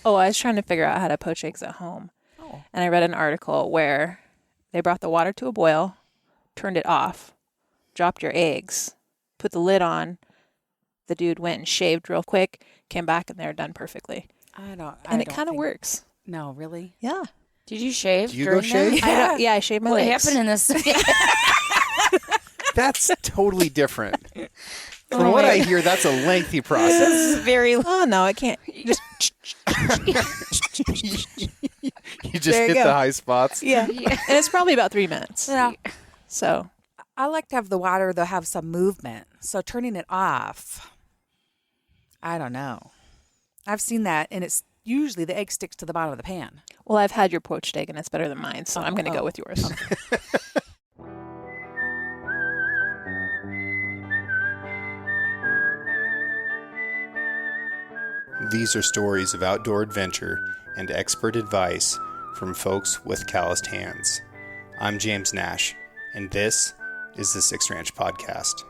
Oh, I was trying to figure out how to poach eggs at home. Oh. And I read an article where they brought the water to a boil, turned it off, dropped your eggs, put the lid on. The dude went and shaved real quick, came back, and they were done perfectly. And it kind of works. No, really? Yeah. Did you shave? Do you go shave? I shaved my What legs. happened in this? That's totally different. From what I hear, that's a lengthy process. Very. Oh, no, I can't. Just You just There you hit go. the high spots. yeah. And it's probably about 3 minutes. Yeah. So I like to have the water, though, have some movement. So turning it off, I don't know. I've seen that, and it's usually the egg sticks to the bottom of the pan. well, I've had your poached egg, and it's better than mine, so I'm going to go with yours. These are stories of outdoor adventure and expert advice from folks with calloused hands. I'm James Nash, and this is the Six Ranch Podcast.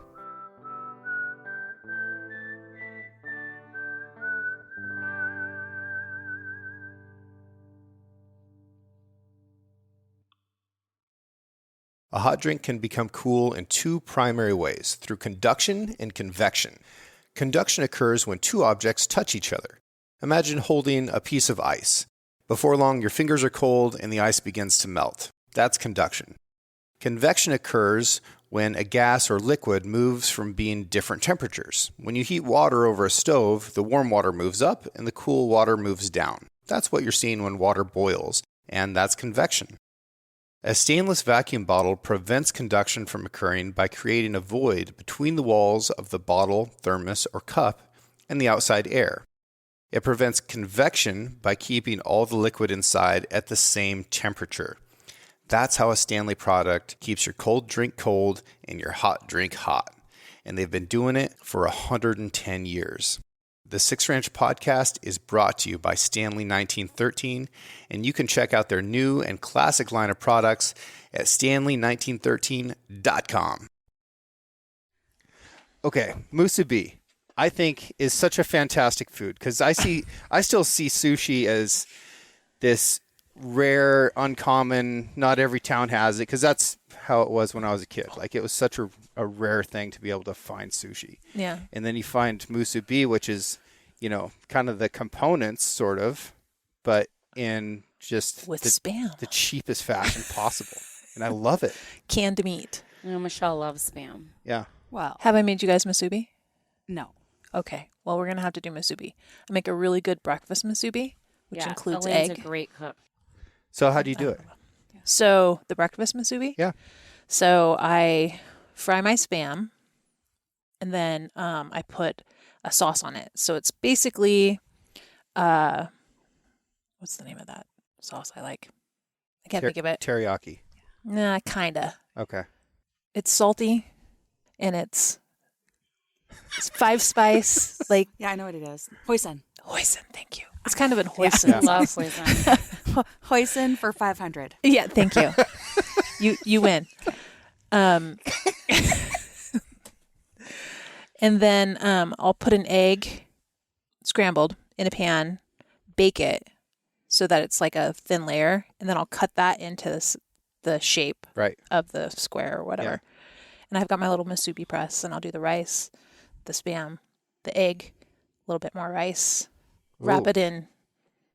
A hot drink can become cool in two primary ways, through conduction and convection. Conduction occurs when two objects touch each other. Imagine holding a piece of ice. Before long, your fingers are cold and the ice begins to melt. That's conduction. Convection occurs when a gas or liquid moves from being different temperatures. When you heat water over a stove, the warm water moves up and the cool water moves down. That's what you're seeing when water boils, and that's convection. A stainless vacuum bottle prevents conduction from occurring by creating a void between the walls of the bottle, thermos, or cup and the outside air. It prevents convection by keeping all the liquid inside at the same temperature. That's how a Stanley product keeps your cold drink cold and your hot drink hot. And they've been doing it for 110 years. The Six Ranch Podcast is brought to you by Stanley 1913, and you can check out their new and classic line of products at stanley1913.com. Okay, musubi, I think, is such a fantastic food because I still see sushi as this rare, uncommon, not every town has it, because that's how it was when I was a kid. Like, it was such a rare thing to be able to find sushi. Yeah. And then you find musubi, which is, kind of the components, sort of, but in just With Spam. the cheapest fashion possible. And I love it. Canned meat. Michelle loves Spam. Yeah. Well, Have I made you guys musubi? no. Okay. Well, we're going to have to do musubi. I make a really good breakfast musubi, which includes Elaine's egg. a great cook. So how do you do it? So the breakfast musubi? Yeah. So I fry my Spam, and then I put a sauce on it. So it's basically, what's the name of that sauce I like? I can't think of it. Teriyaki. Nah, kinda. Okay. It's salty, and it's 5-spice, like Yeah, I know what it is. Hoisin. hoisin. Thank you. It's kind of an hoisin. Yeah. Love poison. Hoisin for 500. Yeah, thank you. You win. And then I'll put an egg scrambled in a pan, bake it so that it's like a thin layer, and then I'll cut that into the shape Right. of the square or whatever. Yeah. And I've got my little musubi press, and I'll do the rice, the Spam, the egg, a little bit more rice, wrap Ooh. it in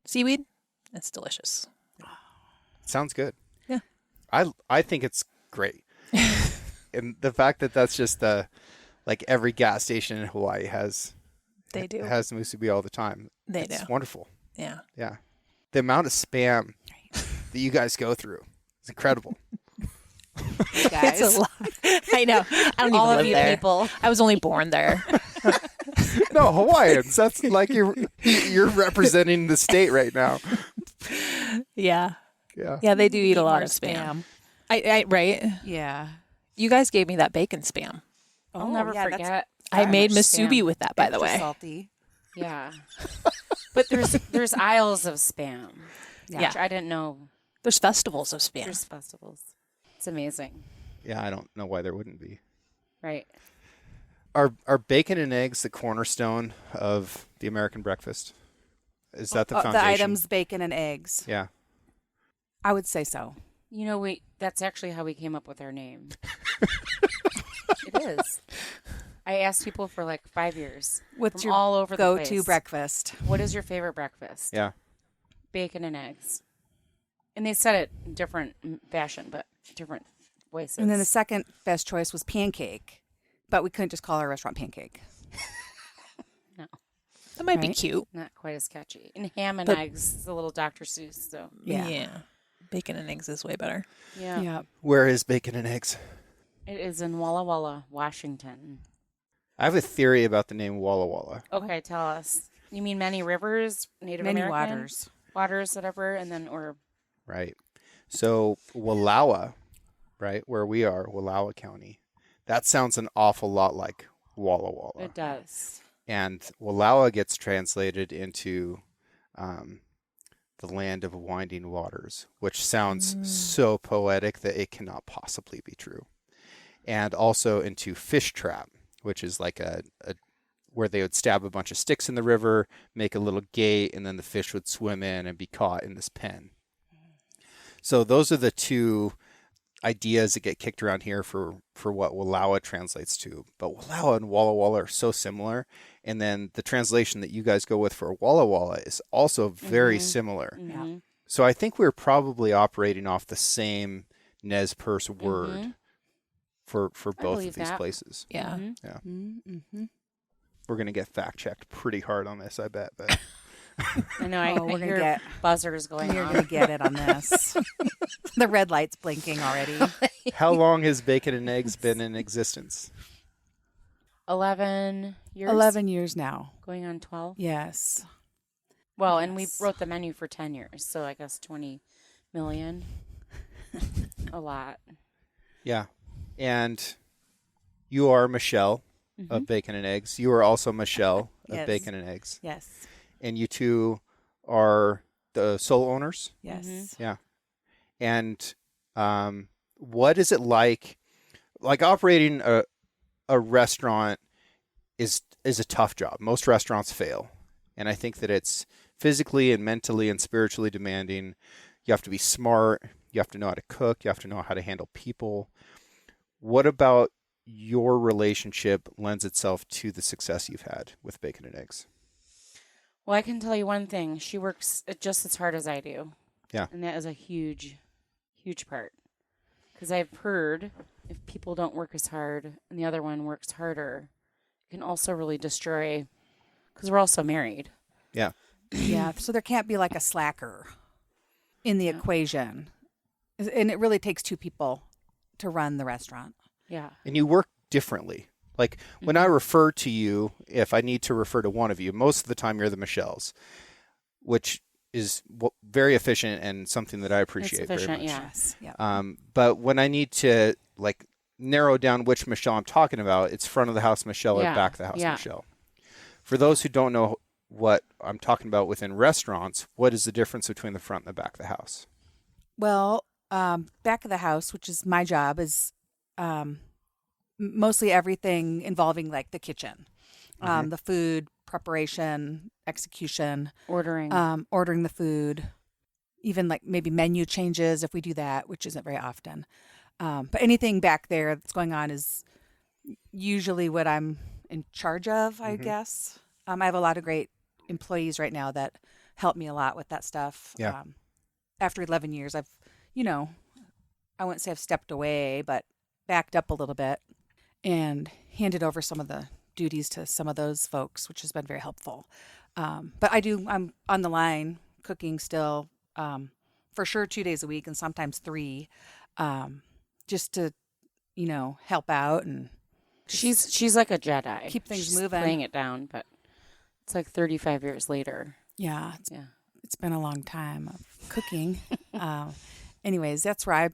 seaweed. It's delicious. Sounds good. Yeah. I think it's great. And the fact that that's just like every gas station in Hawaii has They do. musubi all the time. They It's do. wonderful. Yeah. Yeah. The amount of Spam that you guys go through is incredible. Guys. It's a lot. I know. I don't All even of live you there. people. I was only born there. No, Hawaiians. That's like you're representing the state right now. Yeah. Yeah. Yeah, they do eat a lot more of Spam. I right? Yeah. You guys gave me that bacon Spam. I'll never yeah, that's forget. I very made much musubi Spam. with that, by the extra way. salty. Yeah. But there's aisles of Spam. Yeah. Which I didn't know. There's festivals of Spam. There's festivals. It's amazing. Yeah, I don't know why there wouldn't be. Right. Are bacon and eggs the cornerstone of the American breakfast? Is that the foundation? The items, bacon and eggs. Yeah. I would say so. You know, that's actually how we came up with our name. It is. I asked people for like 5 years. What's from your all over the go-to place. breakfast? What is your favorite breakfast? Yeah. Bacon and eggs. And they said it in different fashion, but different voices. And then the second best choice was pancake, but we couldn't just call our restaurant Pancake. No. That might be Right. cute. Not quite as catchy. And ham and But- eggs is a little Dr. Seuss, so Yeah. Bacon and eggs is way better. yeah. Yeah. Where is bacon and eggs? It is in Walla Walla, Washington. I have a theory about the name Walla Walla. Okay, tell us. You mean many rivers, Native Many American? waters. Waters, whatever, and then, or Right. So Wallowa, right, where we are, Wallowa County, that sounds an awful lot like Walla Walla. it does. And Wallowa gets translated into the land of winding waters, which sounds so poetic that it cannot possibly be true. And also into fish trap, which is like a where they would stab a bunch of sticks in the river, make a little gate, and then the fish would swim in and be caught in this pen. So those are the two ideas that get kicked around here for what Wallowa translates to. But Wallowa and Walla Walla are so similar. And then the translation that you guys go with for Walla Walla is also very similar. Mhm. So I think we're probably operating off the same Nez Perce word for both believe of these that. places. Yeah. Mhm. Mm-hmm. We're going to get fact checked pretty hard on this, I bet. But I know. I Oh, we're gonna hear get- buzzers going You're on. going to get it on this. The red light's blinking already. how long has bacon and eggs been in existence? 11 years. 11 years now. Going on 12. Yes. Well, and we Yes. wrote the menu for 10 years, so I guess 20 million. A lot. Yeah. And you are Michelle of Bacon and Eggs. You are also Michelle of Yes. Bacon and Eggs. Yes. And you two are the sole owners? Yes. Yeah. And what is it like? Like operating a restaurant is a tough job. Most restaurants fail. And I think that it's physically and mentally and spiritually demanding. You have to be smart. You have to know how to cook. You have to know how to handle people. What about your relationship lends itself to the success you've had with Bacon and Eggs? Well, I can tell you one thing. She works just as hard as I do. Yeah. And that is a huge, huge part. Because I've heard if people don't work as hard and the other one works harder, it can also really destroy, because we're also married. Yeah. Yeah. So there can't be like a slacker in the equation. And it really takes two people to run the restaurant. Yeah. And you work differently. Like when I refer to you, if I need to refer to one of you, most of the time you're the Michelles, which is very efficient and something that I appreciate It's efficient, very much. yeah. Yes. Yeah. But when I need to like narrow down which Michelle I'm talking about, it's front of the house Michelle or Yeah, back of the house yeah. Michelle. For those who don't know what I'm talking about within restaurants, what is the difference between the front and the back of the house? Well, back of the house, which is my job, is mostly everything involving like the kitchen, the food preparation, execution, Ordering. ordering the food, even like maybe menu changes if we do that, which isn't very often. But anything back there that's going on is usually what I'm in charge of, I guess. I have a lot of great employees right now that help me a lot with that stuff. Yeah. After 11 years, I've, I wouldn't say I've stepped away, but backed up a little bit and handed over some of the duties to some of those folks, which has been very helpful. But I'm on the line cooking still, for sure 2 days a week and sometimes 3, just to, help out and She's like a Jedi. keep things She's moving. laying it down, but it's like 35 years later. yeah, Yeah. it's been a long time of cooking. Anyways, that's where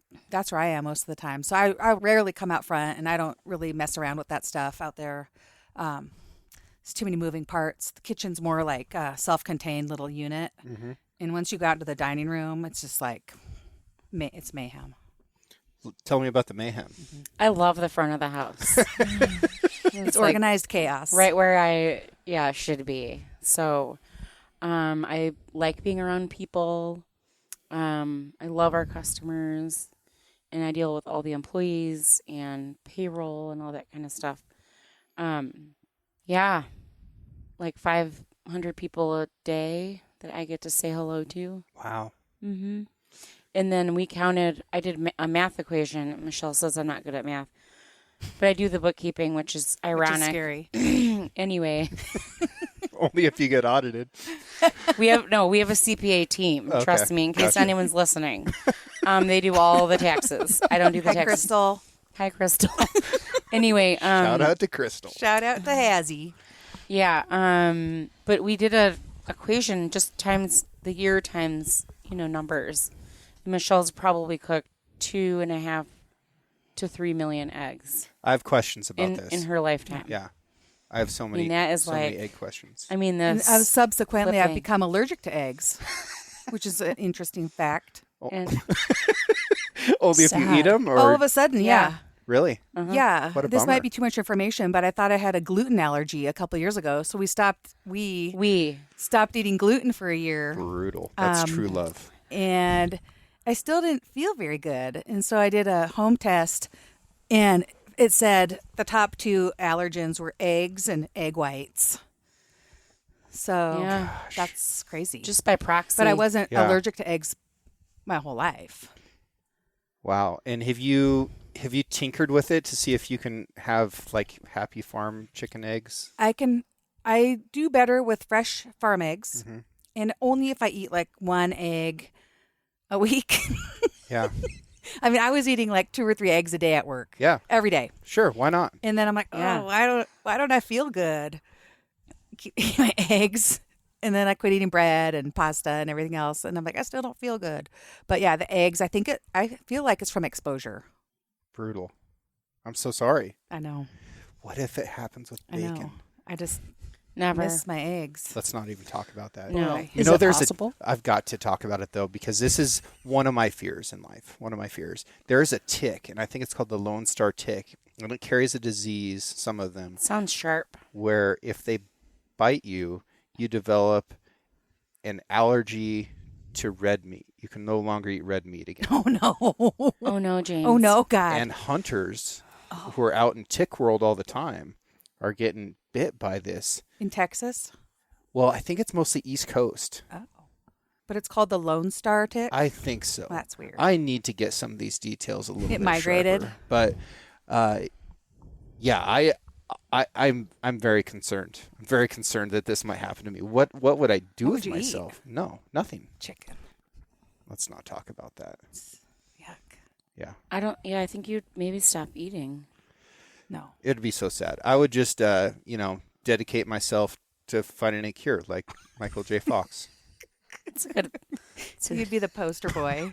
I am most of the time. So I rarely come out front, and I don't really mess around with that stuff out there. It's too many moving parts. The kitchen's more like a self-contained little unit, and once you go out to the dining room, it's just like it's mayhem. Tell me about the mayhem. I love the front of the house. It's like organized chaos. right where I should be. So I like being around people. I love our customers, and I deal with all the employees and payroll and all that kind of stuff. Yeah, like 500 people a day that I get to say hello to. Wow. Mm-hmm. And then we counted, I did a math equation. Michelle says I'm not good at math, but I do the bookkeeping, which is ironic. Which is scary. Anyway. Only if you get audited. We have a CPA team. Okay. Trust me, in case Gotcha. anyone's listening. They do all the taxes. I don't do the Hi, taxes. Crystal. Hi, Crystal. Anyway, Shout out to Crystal. Shout out to Hazzy. yeah. But we did a equation just times the year times numbers. Michelle's probably cooked 2.5 to 3 million eggs I have questions about in this. her lifetime. Yeah. I have so many, that is so like- many egg questions. I mean, And this. subsequently, I've flipping. become allergic to eggs, which is an interesting fact. And, Only if you Sad. eat them? Or All of a sudden, yeah. Really? Yeah. What a This bummer. might be too much information, but I thought I had a gluten allergy a couple years ago. So we stopped eating gluten for a year. Brutal. That's true love. And I still didn't feel very good. And so I did a home test, and it said the top 2 allergens were eggs and egg whites. So Yeah. that's crazy. just by proxy. but I wasn't Yeah. allergic to eggs my whole life. Wow. And have you tinkered with it to see if you can have like Happy Farm chicken eggs? I do better with fresh farm eggs, Mm-hmm. and only if I eat like 1 egg a week. Yeah. I mean, I was eating like 2 or 3 eggs a day at work. Yeah. Every day. Sure. Why not? And then I'm like, Yeah. why don't I feel good? Keep eating my eggs. And then I quit eating bread and pasta and everything else. And I'm like, I still don't feel good. But yeah, the eggs, I feel like it's from exposure. Brutal. I'm so sorry. I know. What if it happens with I bacon? know. I just Never. miss my eggs. Let's not even talk about that. No. Boy. You Is know, it there's possible? I've got to talk about it though, because this is one of my fears in life. One of my fears. There is a tick, and I think it's called the Lone Star tick, and it carries a disease, some of them, Sounds sharp. where if they bite you, you develop an allergy to red meat. You can no longer eat red meat again. Oh, no. Oh no, James. Oh, no, God. And hunters who are out in tick world all the time are getting bit by this. In Texas? Well, I think it's mostly East Coast. Oh. But it's called the Lone Star tick? I think so. That's weird. I need to get some of these details a little It bit migrated? sharper. But yeah, I'm very concerned. I'm very concerned that this might happen to me. What would I do What with would you eat? myself? No, nothing. Chicken. Let's not talk about that. Yuck. Yeah. I think you'd maybe stop eating. No. It'd be so sad. I would just dedicate myself to finding a cure like Michael J. Fox. It's a good. So you'd be the poster boy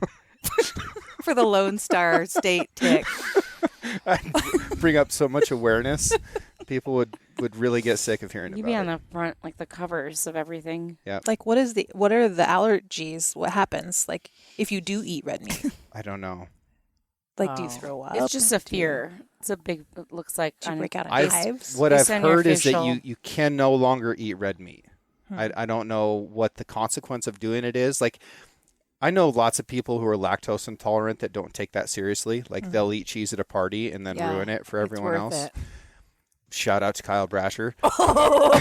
for the Lone Star state tick. I'd bring up so much awareness. People would really get sick of hearing You'd about be it. on the front, like the covers of everything. Like, what are the allergies? What happens? Like, if you do eat red meat, I don't know. like, do you Oh. throw up? It's just a Do you- fear. It's a big. It looks like. Do you break out in I've- hives? What Based I've on your heard is that official- you can no longer eat red meat. I don't know what the consequence of doing it is. Like, I know lots of people who are lactose intolerant that don't take that seriously. Like, they'll eat cheese at a party and then Yeah, ruin it for it's everyone worth else. it. Shout out to Kyle Brasher. Oh,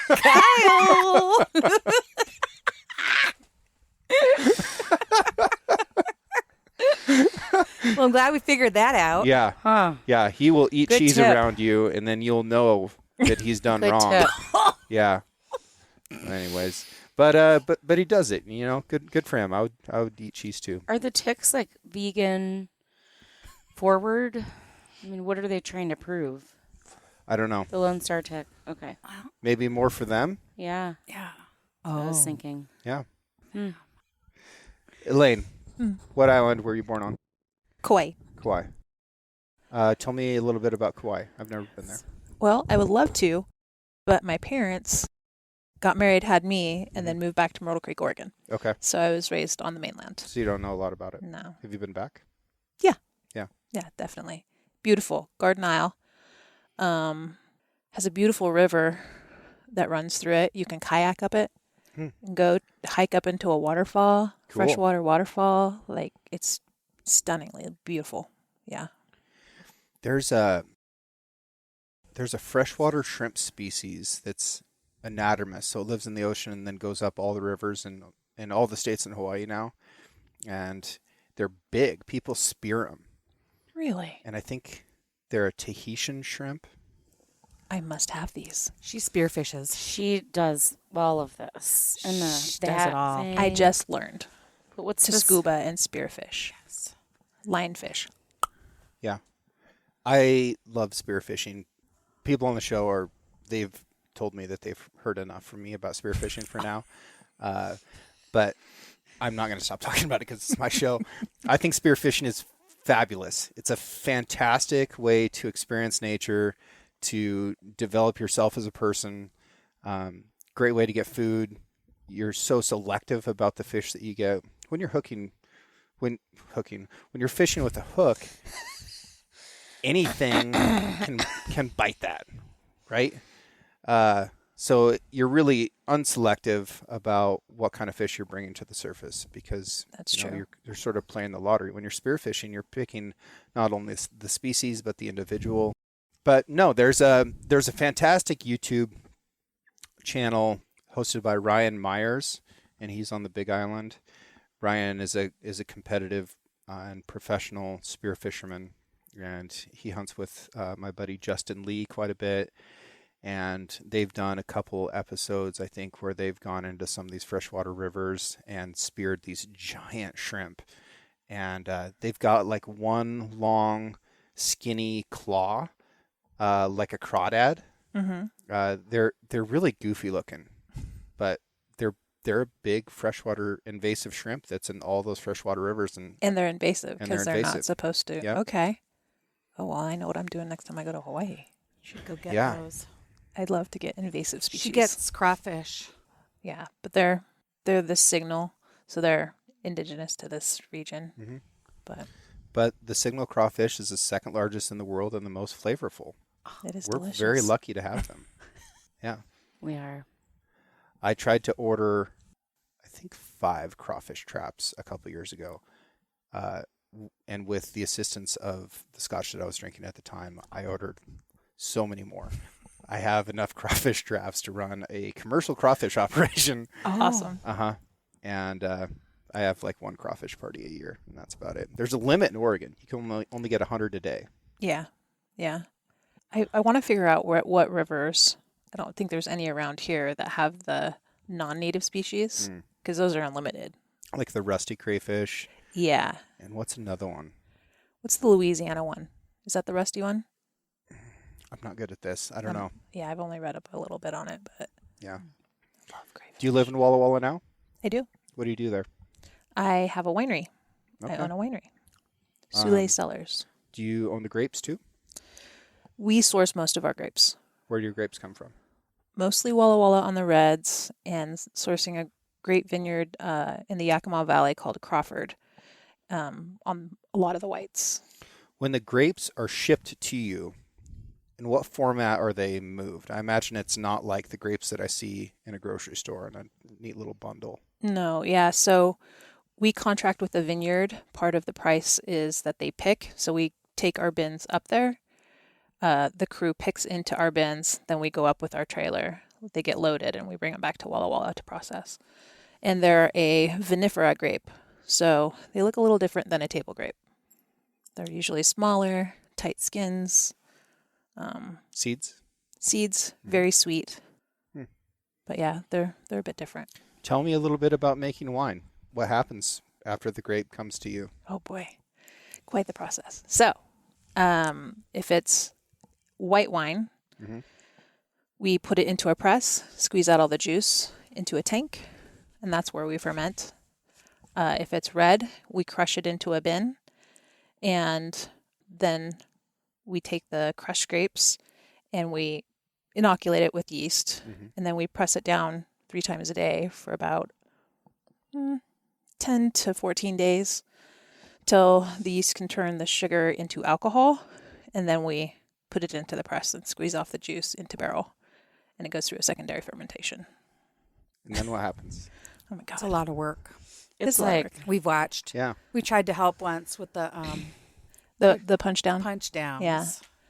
Kyle! Well, I'm glad we figured that out. Yeah. Huh. Yeah. He will eat Good cheese tip. around you, and then you'll know that he's done Good wrong. tip. Yeah. Anyways. But he does it, good for him. I would eat cheese too. Are the ticks like vegan forward? I mean, what are they trying to prove? I don't know. The Lone Star tick. Okay. Maybe more for them. Yeah. Yeah. I was thinking. Yeah. Hmm. Elaine, what island were you born on? Kauai. Kauai. Tell me a little bit about Kauai. I've never been there. Well, I would love to, but my parents got married, had me, and then moved back to Myrtle Creek, Oregon. Okay. So I was raised on the mainland. So you don't know a lot about it. No. Have you been back? Yeah, definitely. Beautiful. Garden Isle. Has a beautiful river that runs through it. You can kayak up it. and go hike up into a waterfall, Cool. freshwater waterfall. Like, it's stunningly beautiful. Yeah. There's a freshwater shrimp species that's anadromous, so it lives in the ocean and then goes up all the rivers in all the states in Hawaii now, and they're big. People spear them, Really? and I think they're a Tahitian shrimp. I must have these. She spearfishes. She does all of this. And She the does it all. thing. I just learned But what's to this? scuba and spearfish. Yes. Lionfish. Yeah, I love spearfishing. People on the show they've told me that they've heard enough from me about spearfishing for now, but I'm not going to stop talking about it because it's my show. I think spearfishing is fabulous. It's a fantastic way to experience nature, to develop yourself as a person. Great way to get food. You're so selective about the fish that you get when you're when you're fishing with a hook. Anything can bite that, right? So you're really unselective about what kind of fish you're bringing to the surface because That's true. You're sort of playing the lottery. When you're spearfishing, you're picking not only the species but the individual. But no, there's a fantastic YouTube channel hosted by Ryan Myers, and he's on the Big Island. Ryan is a competitive and professional spear fisherman, and he hunts with my buddy Justin Lee quite a bit. And they've done a couple episodes, I think, where they've gone into some of these freshwater rivers and speared these giant shrimp. And they've got like one long, skinny claw, like a crawdad. Mm-hmm. They're really goofy looking, but they're a big freshwater invasive shrimp that's in all those freshwater rivers. And they're invasive And because they're they're not invasive. supposed to. Yep. Okay. Oh, well, I know what I'm doing next time I go to Hawaii. Should go get Yeah. those. I'd love to get invasive species. She gets crawfish. Yeah, but they're the signal, so they're indigenous to this region. Mhm. But the signal crawfish is the second largest in the world and the most flavorful. it is We're delicious. very lucky to have them. Yeah. We are. I tried to order, I think, 5 crawfish traps a couple years ago. And with the assistance of the scotch that I was drinking at the time, I ordered so many more. I have enough crawfish traps to run a commercial crawfish operation. Awesome. Uh-huh. And I have like one crawfish party a year, and that's about it. There's a limit in Oregon. You can only get 100 a day. Yeah, yeah. I want to figure out what rivers. I don't think there's any around here that have the non-native species because those are unlimited. Like the rusty crayfish. Yeah. And what's another one? What's the Louisiana one? Is that the rusty one? I'm not good at this. I don't know. Yeah, I've only read up a little bit on it, but Yeah. I love crayfish. Do you live in Walla Walla now? I do. What do you do there? I have a winery. Okay. I own a winery. SuLei Um, Cellars. Do you own the grapes too? We source most of our grapes. Where do your grapes come from? Mostly Walla Walla on the reds and sourcing a great vineyard in the Yakima Valley called Crawford on a lot of the whites. When the grapes are shipped to you, in what format are they moved? I imagine it's not like the grapes that I see in a grocery store in a neat little bundle. No, yeah. So we contract with the vineyard. Part of the price is that they pick. So we take our bins up there. The crew picks into our bins. Then we go up with our trailer. They get loaded and we bring them back to Walla Walla to process. And they're a vinifera grape. So they look a little different than a table grape. They're usually smaller, tight skins. Seeds? Seeds, very sweet. Hmm. But yeah, they're a bit different. Tell me a little bit about making wine. What happens after the grape comes to you? Oh boy, quite the process. So, if it's white wine, we put it into a press, squeeze out all the juice into a tank, and that's where we ferment. If it's red, we crush it into a bin, and then we take the crushed grapes and we inoculate it with yeast, and then we press it down 3 times a day for about 10 to 14 days till the yeast can turn the sugar into alcohol, and then we put it into the press and squeeze off the juice into barrel, and it goes through a secondary fermentation. And then what happens? Oh my god, It's a lot of work. It's a lot of like work. We've watched. Yeah. We tried to help once with the the punch down. punch downs. Yeah.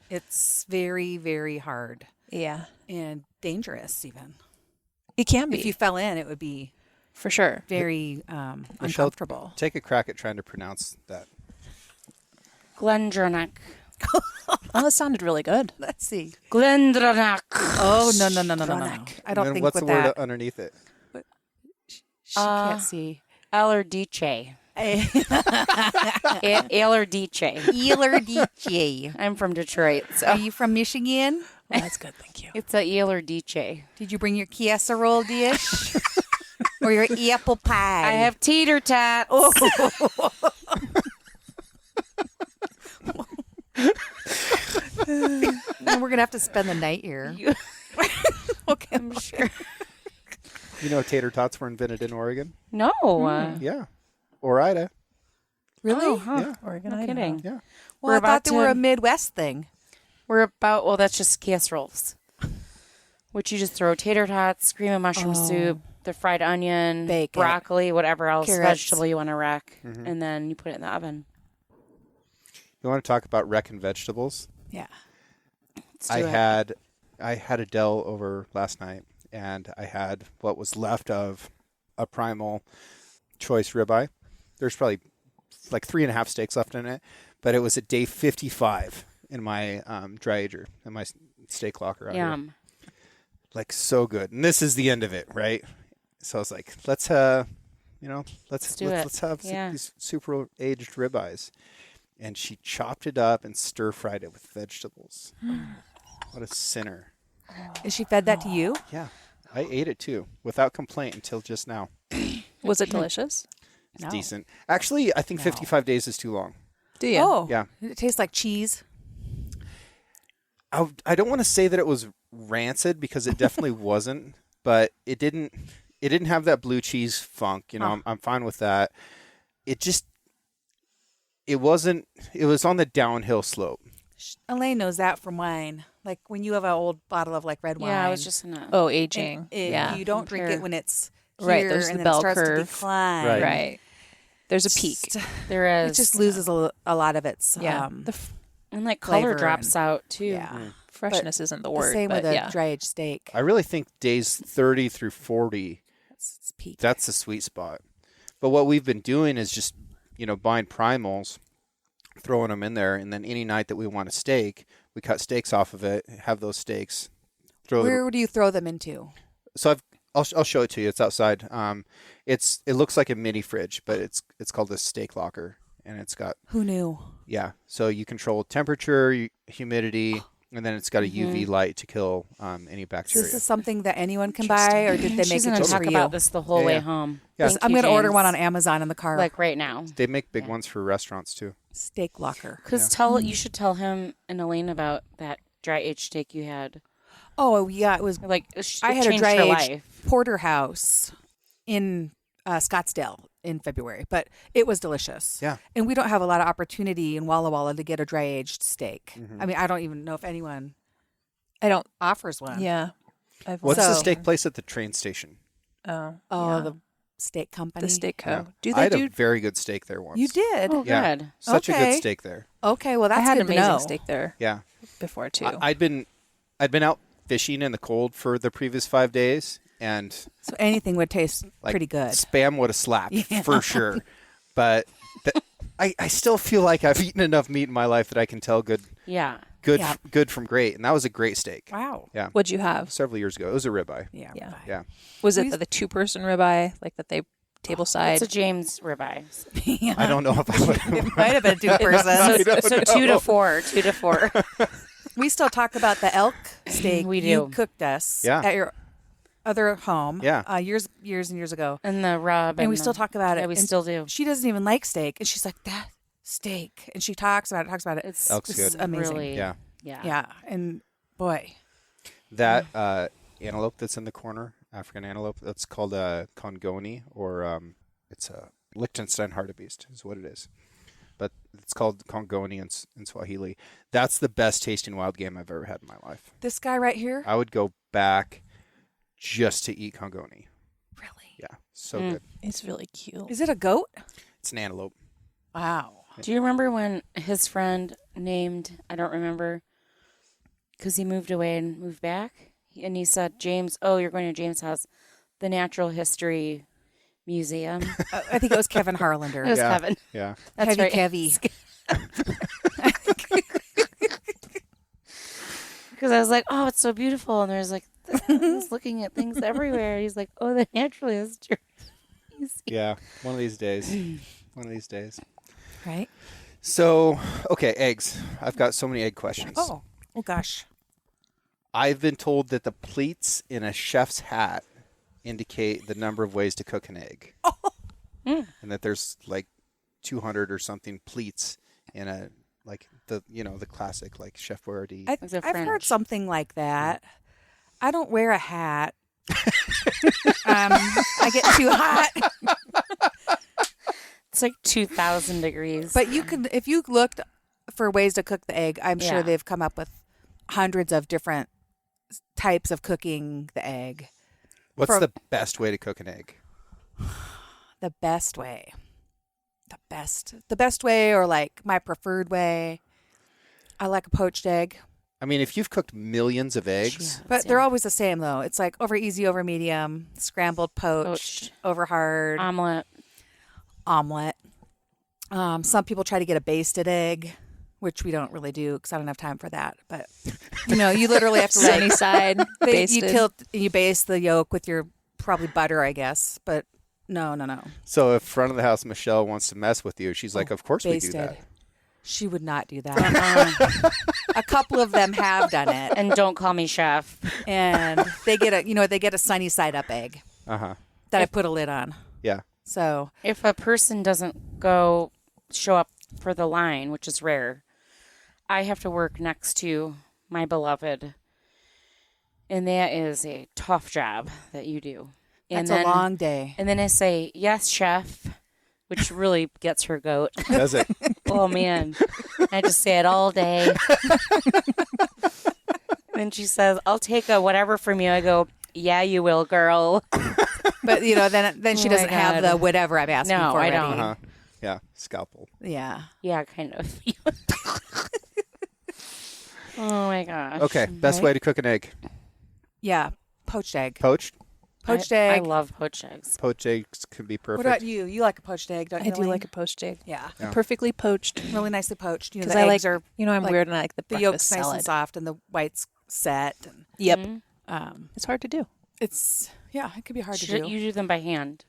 It's very, very hard Yeah, and dangerous even. it can be If you fell in, it would be for sure. very uncomfortable. Take a crack at trying to pronounce that. Glendronach. Oh, it sounded really good. Let's see. Glendronach. Oh, no. I don't And then think what's with the word that. underneath it? She can't see. Alerdice. Alerdice. Elerdice. I'm from Detroit, Are so you from Michigan? Well, that's good. Thank you. it's a Alerdice. Did you bring your casserole dish? Or your apple pie? I have tater tots. And we're going to have to spend the night here. Okay, I'm sure. You know, tater tots were invented in Oregon. No. Yeah. Or Ida. Really? Oh, huh. Yeah. Oregon, No Idaho. kidding. Yeah. Well, We're I about thought they were to- a Midwest thing. We're about, well, that's just casseroles, which you just throw tater tots, cream of mushroom soup, the fried onion, Bake it. broccoli, whatever else Carrots. vegetable you want to rack, and then you put it in the oven. You want to talk about wrecking vegetables? Yeah. Let's do I it. had Adele over last night, and I had what was left of a primal choice ribeye. There's probably like 3.5 steaks left in it, but it was at day 55 in my dry ager, in my steak locker out here. Yum. Like so good. And this is the end of it, right? So I was like, let's have Yeah. these super aged ribeyes. And she chopped it up and stir fried it with vegetables. What a sinner. Is she fed that to you? Yeah. I ate it too, without complaint until just now. Was it delicious? It's No. decent. Actually, I think 55 days is too long. Do you? Oh. Yeah. It tastes like cheese. I don't want to say that it was rancid because it definitely wasn't, but it didn't have that blue cheese funk. You know, I'm fine with that. It was on the downhill slope. Elaine knows that from wine. Like when you have an old bottle of like red wine. Yeah, I was just in a. Oh, and aging. if you don't drink Compare. it when it's here, Right, there's and the then bell it starts curve. to decline. Right. Right. There's a peak. There It is. just loses a lot of its Yeah. the and like color flavor drops out too. yeah. Freshness isn't the The word. same but with a yeah. dry aged steak. I really think days 30 through 40, It's peak. that's the sweet spot. But what we've been doing is just, buying primals, throwing them in there, and then any night that we want a steak, we cut steaks off of it, have those steaks. Where do you throw them into? So I'll show it to you. It's outside. It looks like a mini fridge, but it's called a steak locker, and it's got Who knew? So you control temperature, humidity, and then it's got a UV light to kill any So bacteria. this is something that anyone can buy, or did they She's make it gonna just talk for you? about this the whole Yeah, way yeah. home. Yeah. Thank I'm you, going to order James. one on Amazon in the car. Like right now. They make big ones for restaurants too. Steak locker. Because you should tell him and Elaine about that dry aged steak you had. Oh yeah, it was. Like I had a changed dry her aged life. porterhouse in Scottsdale in February, but it was delicious. Yeah. And we don't have a lot of opportunity in Walla Walla to get a dry aged steak. Mm-hmm. I mean, I don't even know if anyone I don't. offers one. Yeah. What's the So- steak place at the train station? Oh. Oh, yeah. the steak company. The steak co. Yeah. Do I they had do? a very good steak there once. You did. Oh, Yeah. good. Such a Okay. good steak there. Okay, well I that's had good to amazing know. steak there Yeah. before too. I'd been out fishing in the cold for the previous 5 days, and So anything would taste like pretty good. Spam would have slapped Yeah. for sure. But I still feel like I've eaten enough meat in my life that I can tell good Yeah. Yeah. good from great, and that was a great steak. Wow. Yeah. What'd you have? Several years ago, it was a ribeye. Yeah. Yeah. right. Yeah. Was We- it the 2-person ribeye, like that they table side? It's a James ribeye. Yeah. I don't know if I would. It might have been 2 person. So 2 to 4. 2 to 4. We still talk about the elk steak We you do. cooked us Yeah. at your other home. Yeah. Years and years ago. And the rub. And we still talk about it. Yeah, we And still do. She doesn't even like steak, and she's like, that steak, and she talks about it. It's Elk's It's good. amazing. Really, Yeah. Yeah. Yeah, and boy, That antelope that's in the corner, African antelope, that's called a congoni, or it's a Liechtenstein hartebeest is what it is. But it's called congoni in Swahili. That's the best tasting wild game I've ever had in my life. this guy right here. I would go back just to eat congoni. So good. It's really cute. Is it a goat? It's an antelope. Wow. Do you remember when his friend named, I don't remember, because he moved away and moved back? And he said, James, oh, you're going to James' house, the Natural History Museum. I think it was Kevin Harlander. It was Yeah. Kevin. Yeah. That's right. Kevy. Because I was like, oh, it's so beautiful. And there's like, he's looking at things everywhere. He's like, oh, the Natural History Museum. Yeah. One of these days. One of these days. Right? So, okay, eggs. I've got so many egg questions. Oh gosh. I've been told that the pleats in a chef's hat indicate the number of ways to cook an egg. And that there's like 200 or something pleats in a, like the classic like Chef Boyardee. I've heard French. something like that. I don't wear a hat. I get too hot. It's like 2,000 degrees. But you can, if you looked for ways to cook the egg, I'm sure Yeah. they've come up with hundreds of different types of cooking the egg. What's the best way to cook an egg? The best way. The best way, or like my preferred way. I like a poached egg. I mean, if you've cooked millions of eggs, But they're always the same, though. It's like over easy, over medium, scrambled, poached, over hard, omelet. Some people try to get a basted egg, which we don't really do because I don't have time for that. But, you literally have to Sunny side, you basted. you baste the yolk with your probably butter, I guess. But no. so if front of the house Michelle wants to mess with you, she's like, of course we do Basted. that. She would not do that. A couple of them have done it, And don't call me chef. and they get a sunny side up egg Uh-huh. that I put a lid on. Yeah. So If a person doesn't show up for the line, which is rare, I have to work next to my beloved. And that is a tough job that you do. And that's a long day. And then I say, yes, chef, which really gets her goat. Does it? Oh, man. I just say it all day. Then she says, I'll take a whatever from you. I go, yeah, you will, girl. But then she Oh my doesn't have God. the whatever I'm asking No, for. I ready. don't. Uh-huh. Yeah. Scalpel. Yeah. Yeah, kind of. Oh, my gosh. Okay. Best Right. way to cook an egg. Yeah. Poached egg. Poached. Poached I egg. love poached eggs. Poached eggs can be perfect. What about you? You like a poached egg, don't I you? do Elaine? like a poached egg. Yeah. Yeah. Perfectly poached. Really nicely poached. Because The I eggs like, are I'm like weird and I like the the breakfast yolk's nice salad. and soft and the white's set. And, Yep. Mhm. It's hard to do. it could be hard to Should do. you do them by hand?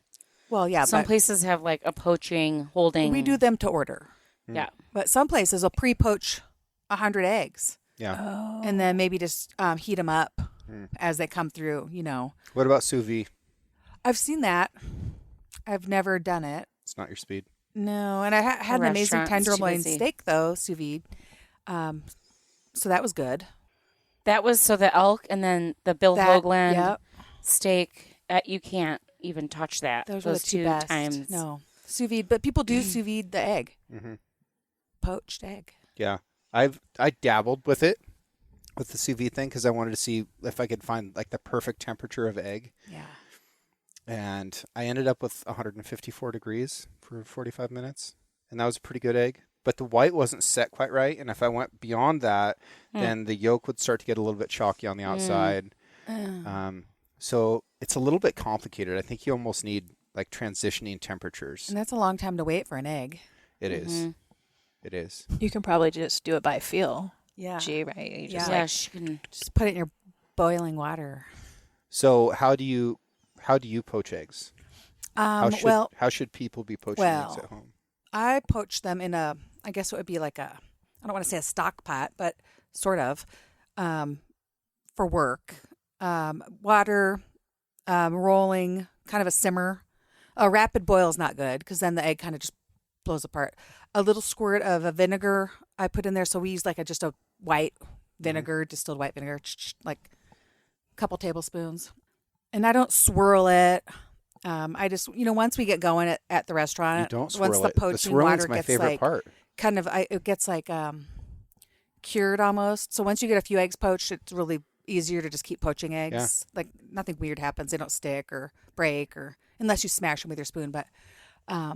Well, yeah, Some but places have like a poaching, holding. we do them to order. Yeah. But some places will pre-poach 100 eggs Yeah. Oh. and then maybe just heat them up as they come through, What about sous vide? I've seen that. I've never done it. It's not your speed. No, and I had an amazing Restaurant, it's too tenderloin busy. steak, though, sous vide. So that was good. That was so the elk and then the Bill That- Hoagland yep. steak. You can't even touch that. Those were the two two best. times. No, sous vide, but people do sous vide the egg, Mm-hmm. poached egg. Yeah. I dabbled with it, with the sous vide thing, because I wanted to see if I could find like the perfect temperature of egg. Yeah. And I ended up with 154 degrees for 45 minutes. And that was a pretty good egg. But the white wasn't set quite right. And if I went beyond that, then the yolk would start to get a little bit chalky on the outside. So it's a little bit complicated. I think you almost need like transitioning temperatures. And that's a long time to wait for an egg. It is. It is. You can probably just do it by feel. Yeah. Gee, right? You just Yeah. Yeah, she can. Just put it in your boiling water. So how do you poach eggs? How should people be poaching eggs at home? I poach them in I guess it would be like I don't want to say a stock pot, but sort of, for work. Water, rolling, kind of a simmer. A rapid boil is not good because then the egg kind of just blows apart. A little squirt of a vinegar I put in there. So we use like just a white vinegar, distilled white vinegar, like a couple tablespoons. And I don't swirl it. I just, once we get going at the restaurant, You don't once swirl the it. The poaching swirling's water my gets favorite like part. kind of, it gets like cured almost. So once you get a few eggs poached, it's really easier to just keep poaching eggs. Like nothing weird happens. They don't stick or break unless you smash them with your spoon. But I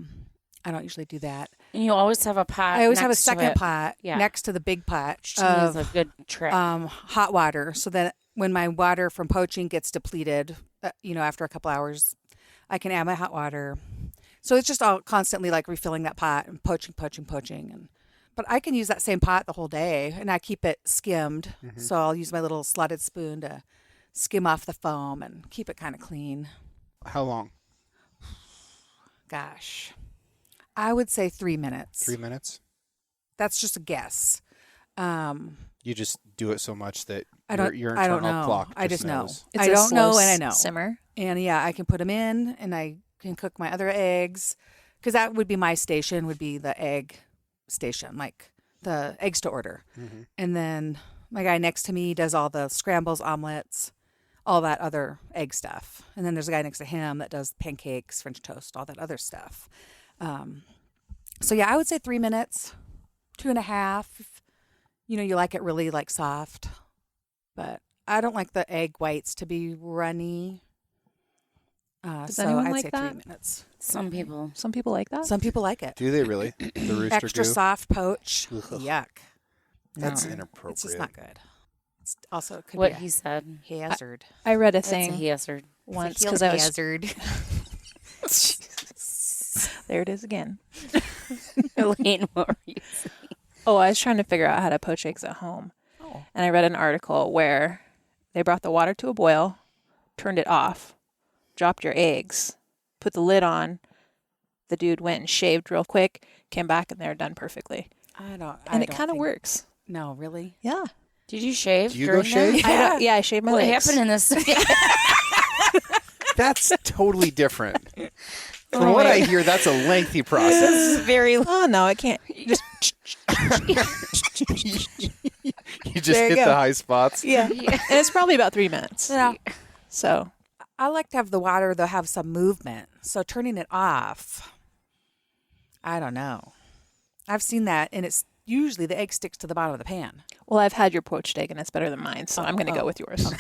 don't usually do that. And you always have a pot. I always have a next to second it. pot Yeah. next to the big pot Which to me is of a good trick. hot water, so that when my water from poaching gets depleted, after a couple hours, I can add my hot water. So it's just all constantly like refilling that pot and poaching. But I can use that same pot the whole day, and I keep it skimmed. Mm-hmm. So I'll use my little slotted spoon to skim off the foam and keep it kind of clean. How long? Gosh, I would say 3 minutes. 3 minutes? That's just a guess. You just do it so much that I don't. your I internal don't know. clock I just know. knows. It's I a don't slow know, and I know. Simmer. And yeah, I can put them in, and I can cook my other eggs, because that would be my station. Would be the egg station, like the eggs to order. Mm-hmm. And then my guy next to me does all the scrambles, omelets, all that other egg stuff. And then there's a guy next to him that does pancakes, French toast, all that other stuff. So yeah, I would say 3 minutes, 2.5. You like it really like soft, but I don't like the egg whites to be runny. Does so anyone I'd like say that? 3 minutes. Some people. Some people like that. Some people like it. Do they really? The rooster Extra goo? soft poach. Ugh. Yuck. That's No. inappropriate. It's just not good. It's also it could What be he said. a hazard. I read a That's a thing hazard. once because I was. hazard. There it is again. Elaine, what were you saying? Oh, I was trying to figure out how to poach eggs at home. Oh. And I read an article where they brought the water to a boil, turned it off, dropped your eggs, put the lid on. The dude went and shaved real quick, came back, and they're done perfectly. And It kind of works. No, really? Yeah. Did you shave? Do you during go shave? that? I shaved my What legs. happened in this? That's totally different. From Oh what my- I hear, that's a lengthy process. Very. Oh, no, I can't. Just You just There you hit go. the high spots. yeah. And it's probably about 3 minutes. Yeah. So I like to have the water, though, have some movement. So turning it off, I don't know. I've seen that, and it's usually the egg sticks to the bottom of the pan. well, I've had your poached egg, and it's better than mine, so I'm going to go with yours.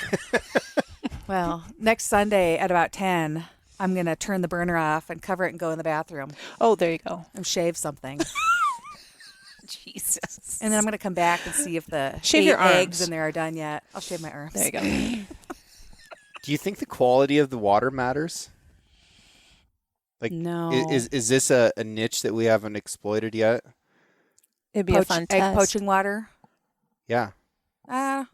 Well, next Sunday at about 10, I'm going to turn the burner off and cover it and go in the bathroom Oh, there you go. and shave something. Jesus. And then I'm going to come back and see if the Shave your eggs arms. in there are done yet. I'll shave my arms. There you go. Do you think the quality of the water matters? Like, No. is this a niche that we haven't exploited yet? It'd be a fun egg test. poaching water? Yeah. I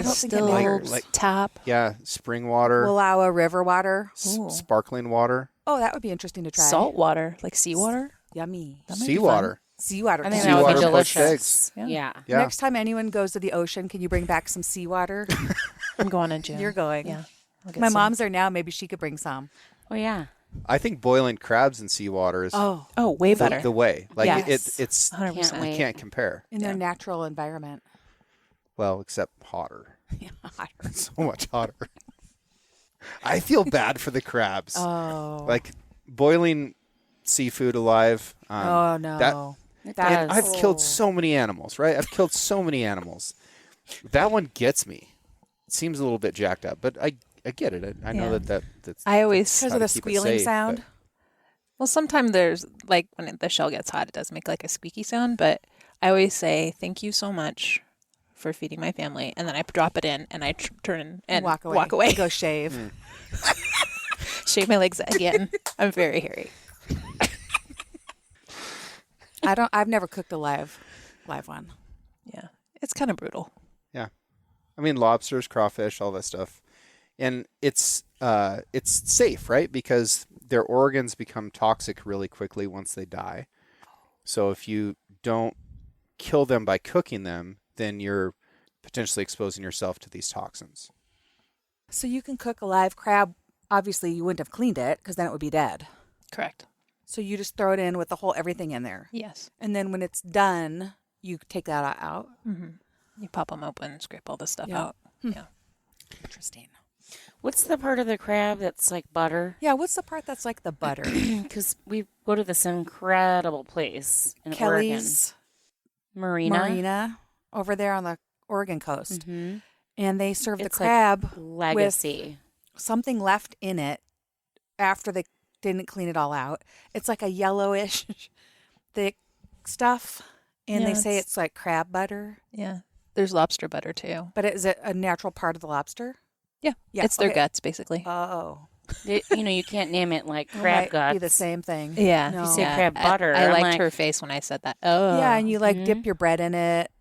don't think it Distilled matters. like- tap. Yeah. Spring water, Wallowa River water. Ooh. sparkling water, Oh, that would be interesting to try. Salt water, like seawater. Yummy. That might be seawater. Seawater. I think Sea that would be water poached delicious. eggs. Yeah. Yeah. Next time anyone goes to the ocean, can you bring back some seawater? I'm going in June. You're going. Yeah. I'll get My some. mom's there now. Maybe she could bring some. Oh yeah. I think boiling crabs in seawater is Oh, Oh, way better. the way. Like Yes. it's 100%. Can't you wait. can't compare. in their natural environment. Well, except hotter. Yeah. So much hotter. I feel bad for the crabs. Oh. Like boiling seafood alive. Oh no. It And does. I've killed so many animals, right? I've killed so many animals. That one gets me. It seems a little bit jacked up, but I get it. I know Yeah. that's I always, Because how of to the keep it squealing safe, sound. but- well, sometimes there's, like, when the shell gets hot, it does make, like, a squeaky sound, but I always say, thank you so much for feeding my family, and then I drop it in, and I turn and walk away. Go shave. shave my legs again. I'm very hairy. I've never cooked a live one. Yeah. It's kind of brutal. Yeah. I mean, lobsters, crawfish, all that stuff. And it's safe, right? Because their organs become toxic really quickly once they die. So if you don't kill them by cooking them, then you're potentially exposing yourself to these toxins. So you can cook a live crab. Obviously, you wouldn't have cleaned it because then it would be dead. Correct. So you just throw it in with the whole everything in there, Yes. and then when it's done, you take that out. Mm-hmm. You pop them open, scrape all the stuff Yeah. out. Yeah. Interesting. What's the part of the crab that's like butter? Yeah. What's the part that's like the butter? Because we go to this incredible place in Kelly's Oregon. Marina over there on the Oregon coast, Mm-hmm. and they serve the It's like crab Legacy. something left in it after they didn't clean it all out. It's like a yellowish, thick stuff. And Yeah, they say it's like crab butter. Yeah. There's lobster butter too. But is it a natural part of the lobster? Yeah. It's their guts, basically. Oh. You can't name it like It crab might guts. be the same thing. Yeah. No. You say Yeah. crab butter. I I'm liked like, her face when I said that. Oh. Yeah, and you like Mhm. dip your bread in it,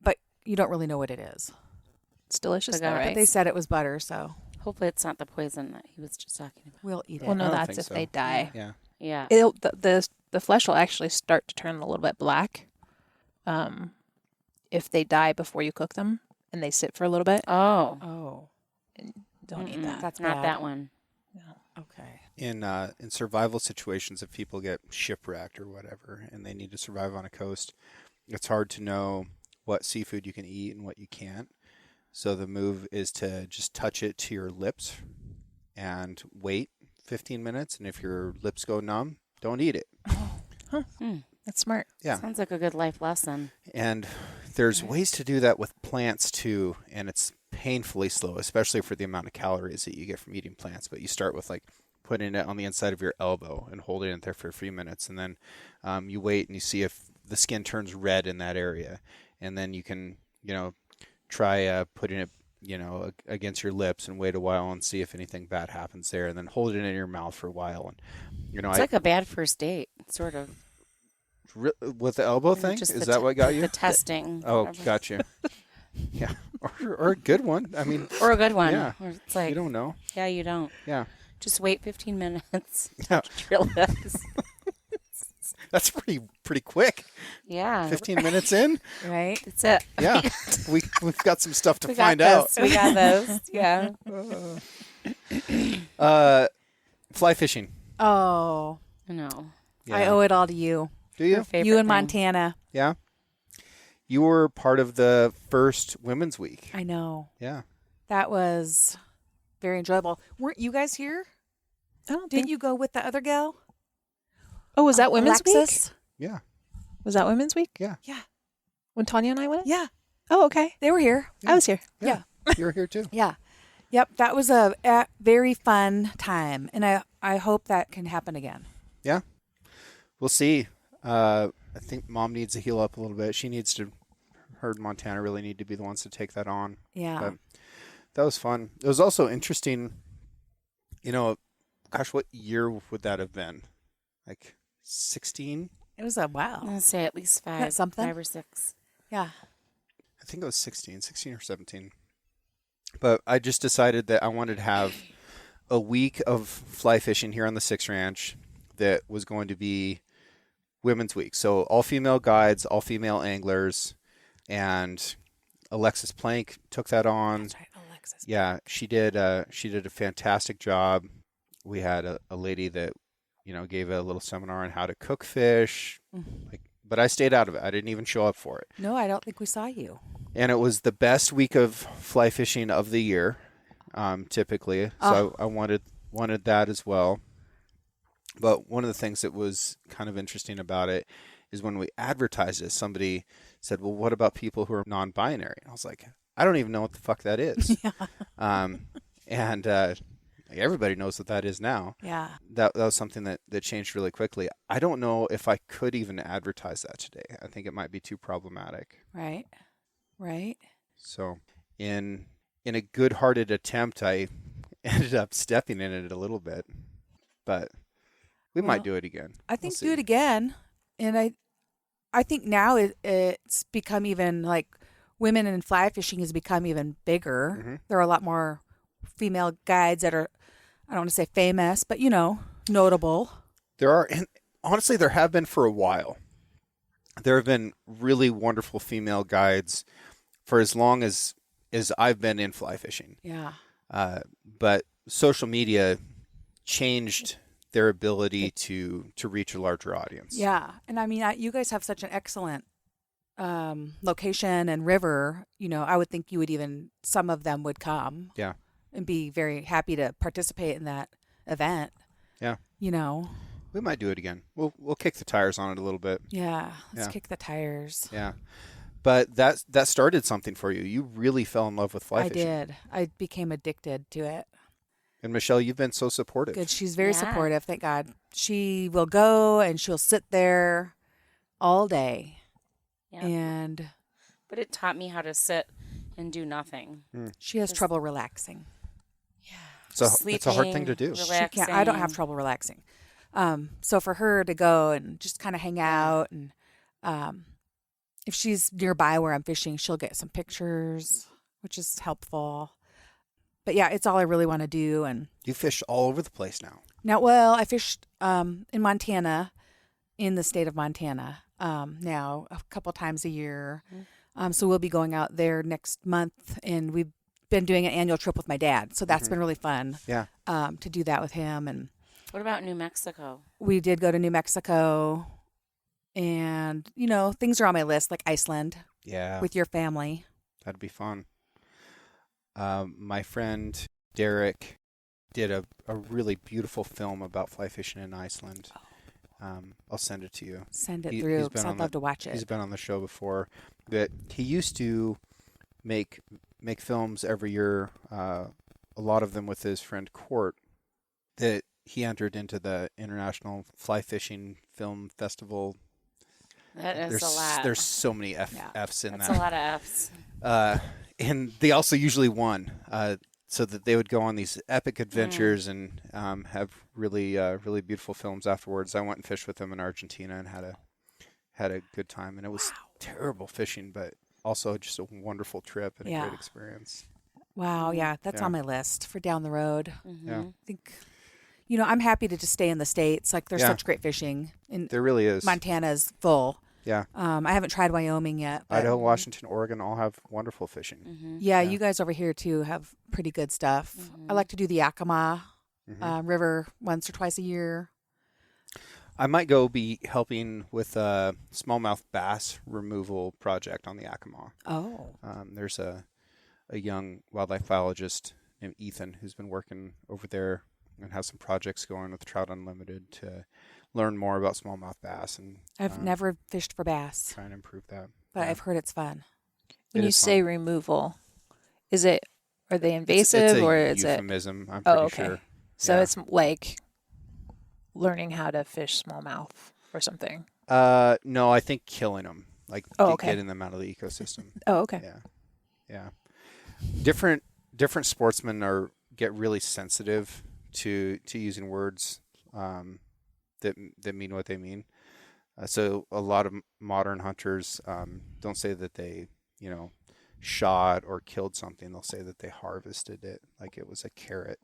but you don't really know what it is. It's delicious, The though, guts. right? But they said it was butter, so Hopefully it's not the poison that he was just talking about. we'll eat it. Well, no, I don't that's think if so. they die. Yeah. Yeah. The flesh will actually start to turn a little bit black if they die before you cook them and they sit for a little bit. Oh. Oh, Don't eat Mm-mm. that. That's not bad. that one. okay. In survival situations, if people get shipwrecked or whatever and they need to survive on a coast, it's hard to know what seafood you can eat and what you can't. So the move is to just touch it to your lips and wait 15 minutes. And if your lips go numb, don't eat it. That's smart. Yeah. Sounds like a good life lesson. And there's ways to do that with plants too, and it's painfully slow, especially for the amount of calories that you get from eating plants. But you start with like putting it on the inside of your elbow and holding it there for a few minutes, and then you wait and you see if the skin turns red in that area, and then you can try putting it against your lips and wait a while and see if anything bad happens there, and then hold it in your mouth for a while. And It's like a bad first date, sort of. with the elbow thing, Just is the that what got you? The testing. Oh, whatever. got you. Yeah, or a good one. I mean, Or a good one. Yeah. Where it's like, you don't know. yeah, you don't. Yeah, Just wait 15 minutes. Yeah. Touch your lips. that's pretty quick. Yeah. 15 minutes in. Right? That's it. Yeah, we've got some stuff to We find got out. those. We got those. Yeah. Fly fishing. Oh, No. Yeah. I owe it all to you. Do you? Her favorite You in thing. Montana. Yeah. You were part of the first Women's Week. I know. Yeah. That was very enjoyable. Weren't you guys here? I don't Didn't think. you go with the other gal? Oh, was that Women's Alexis? Yeah. Week? Was that Women's Week? Yeah. Yeah. When Tanya and I went? Yeah. Oh, okay. They were here. I was here. Yeah. You were here too. Yeah. Yep. That was a very fun time. And I hope that can happen again. Yeah. We'll see. I think Mom needs to heal up a little bit. She needs to. Her and Montana really need to be the ones to take that on. Yeah. But that was fun. It was also interesting. Gosh, what year would that have been? Like 16? It was a I'm wow. going to say at least five. That's something? 5 or 6. Yeah. I think it was 16 or 17. But I just decided that I wanted to have a week of fly fishing here on the Six Ranch that was going to be Women's Week. So all female guides, all female anglers, and Alexis Plank took that on. That's right. Alexis. Yeah, she did a fantastic job. We had a lady that, gave a little seminar on how to cook fish. Mhm. But I stayed out of it. I didn't even show up for it. No, I don't think we saw you. And it was the best week of fly fishing of the year, typically. So I wanted that as well. But one of the things that was kind of interesting about it is when we advertised it, somebody said, well, what about people who are non-binary? And I was like, I don't even know what the fuck that is. And everybody knows what that is now. Yeah. That was something that changed really quickly. I don't know if I could even advertise that today. I think it might be too problematic. Right. Right. So in a good-hearted attempt, I ended up stepping in it a little bit. But we might do it again. I think We'll do it see. again. And I think now it's become even like women in fly fishing has become even bigger. Mhm. There are a lot more female guides that are, I don't want to say famous, but notable. There are, and honestly, there have been for a while. There have been really wonderful female guides for as long as I've been in fly fishing. Yeah. But social media changed their ability to reach a larger audience. Yeah. And I mean, you guys have such an excellent location and river. I would think some of them would come. Yeah. And be very happy to participate in that event. Yeah. We might do it again. We'll kick the tires on it a little bit. Yeah. Let's Yeah. kick the tires. Yeah. But that started something for you. You really fell in love with fly I fishing. did. I became addicted to it. And Michelle, you've been so supportive. Good. She's very Yeah. supportive. Thank God. She will go and she'll sit there all day. Yeah. And But it taught me how to sit and do nothing. she has trouble relaxing. It's a hard thing to do. She can't. I don't have trouble relaxing. So for her to go and just kind of hang out, and if she's nearby where I'm fishing, she'll get some pictures, which is helpful. But yeah, it's all I really want to do. And You fish all over the place now. now, well, I fished in Montana, in the state of Montana, now a couple times a year. So we'll be going out there next month, and we've been doing an annual trip with my dad. So that's been really fun. Yeah. To do that with him. And What about New Mexico? we did go to New Mexico, and things are on my list, like Iceland Yeah. with your family. That'd be fun. My friend Derek did a really beautiful film about fly fishing in Iceland. I'll send it to you. Send it He- through he's because been I'd on love the- to watch He's it. been on the show before. That he used to make films every year. A lot of them with his friend Court. That he entered into the International Fly Fishing Film Festival. That is a lot. There's so many F's in That's that. a lot of F's. And they also usually won, so that they would go on these epic adventures and have really really beautiful films afterwards. I went and fished with them in Argentina and had a good time, and it was terrible fishing, but also just a wonderful trip and a great experience. Wow, yeah, that's Yeah. on my list for down the road. Yeah, I think, I'm happy to just stay in the States. Like, there's Yeah. such great fishing. And there really is. Montana's full. Yeah, I haven't tried Wyoming yet. But Idaho, Washington, Oregon all have wonderful fishing. yeah, you guys over here, too, have pretty good stuff. I like to do the Yakima River once or twice a year. I might go be helping with a smallmouth bass removal project on the Yakima. Oh. There's a young wildlife biologist named Ethan who's been working over there and has some projects going with Trout Unlimited to learn more about smallmouth bass and I've never fished for bass, try and improve that. but Yeah. I've heard it's fun. When It you is say fun. removal, are they invasive It's a or is it? euphemism, I'm Oh, pretty okay. sure. So Yeah. it's like learning how to fish smallmouth or something. No, I think killing them, like okay. getting them out of the ecosystem. Oh, okay. Yeah. Different sportsmen get really sensitive to using words that mean what they mean. So a lot of modern hunters don't say that they shot or killed something. They'll say that they harvested it, like it was a carrot.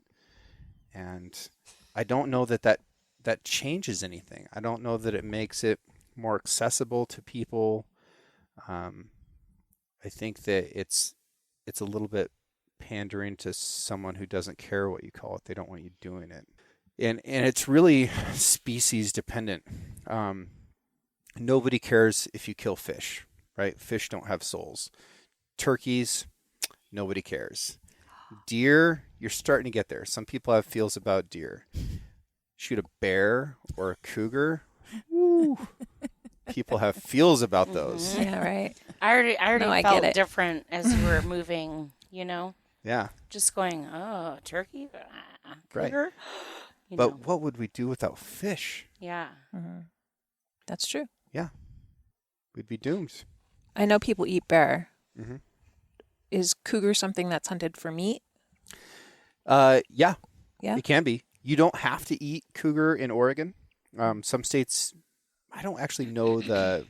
And I don't know that changes anything. I don't know that it makes it more accessible to people. I think that it's a little bit pandering to someone who doesn't care what you call it. They don't want you doing it. And it's really species dependent. Nobody cares if you kill fish, right? Fish don't have souls. Turkeys, nobody cares. Deer, you're starting to get there. Some people have feels about deer. Shoot a bear or a cougar, woo. People have feels about those. Yeah, right. I already No, I felt get it. different as you were moving, Yeah. just going, oh, turkey, Right. cougar. But what would we do without fish? Yeah. That's true. We'd be doomed. I know people eat bear. Mm-hmm. Is cougar something that's hunted for meat? Yeah. Yeah? It can be. You don't have to eat cougar in Oregon. Some states, I don't actually know the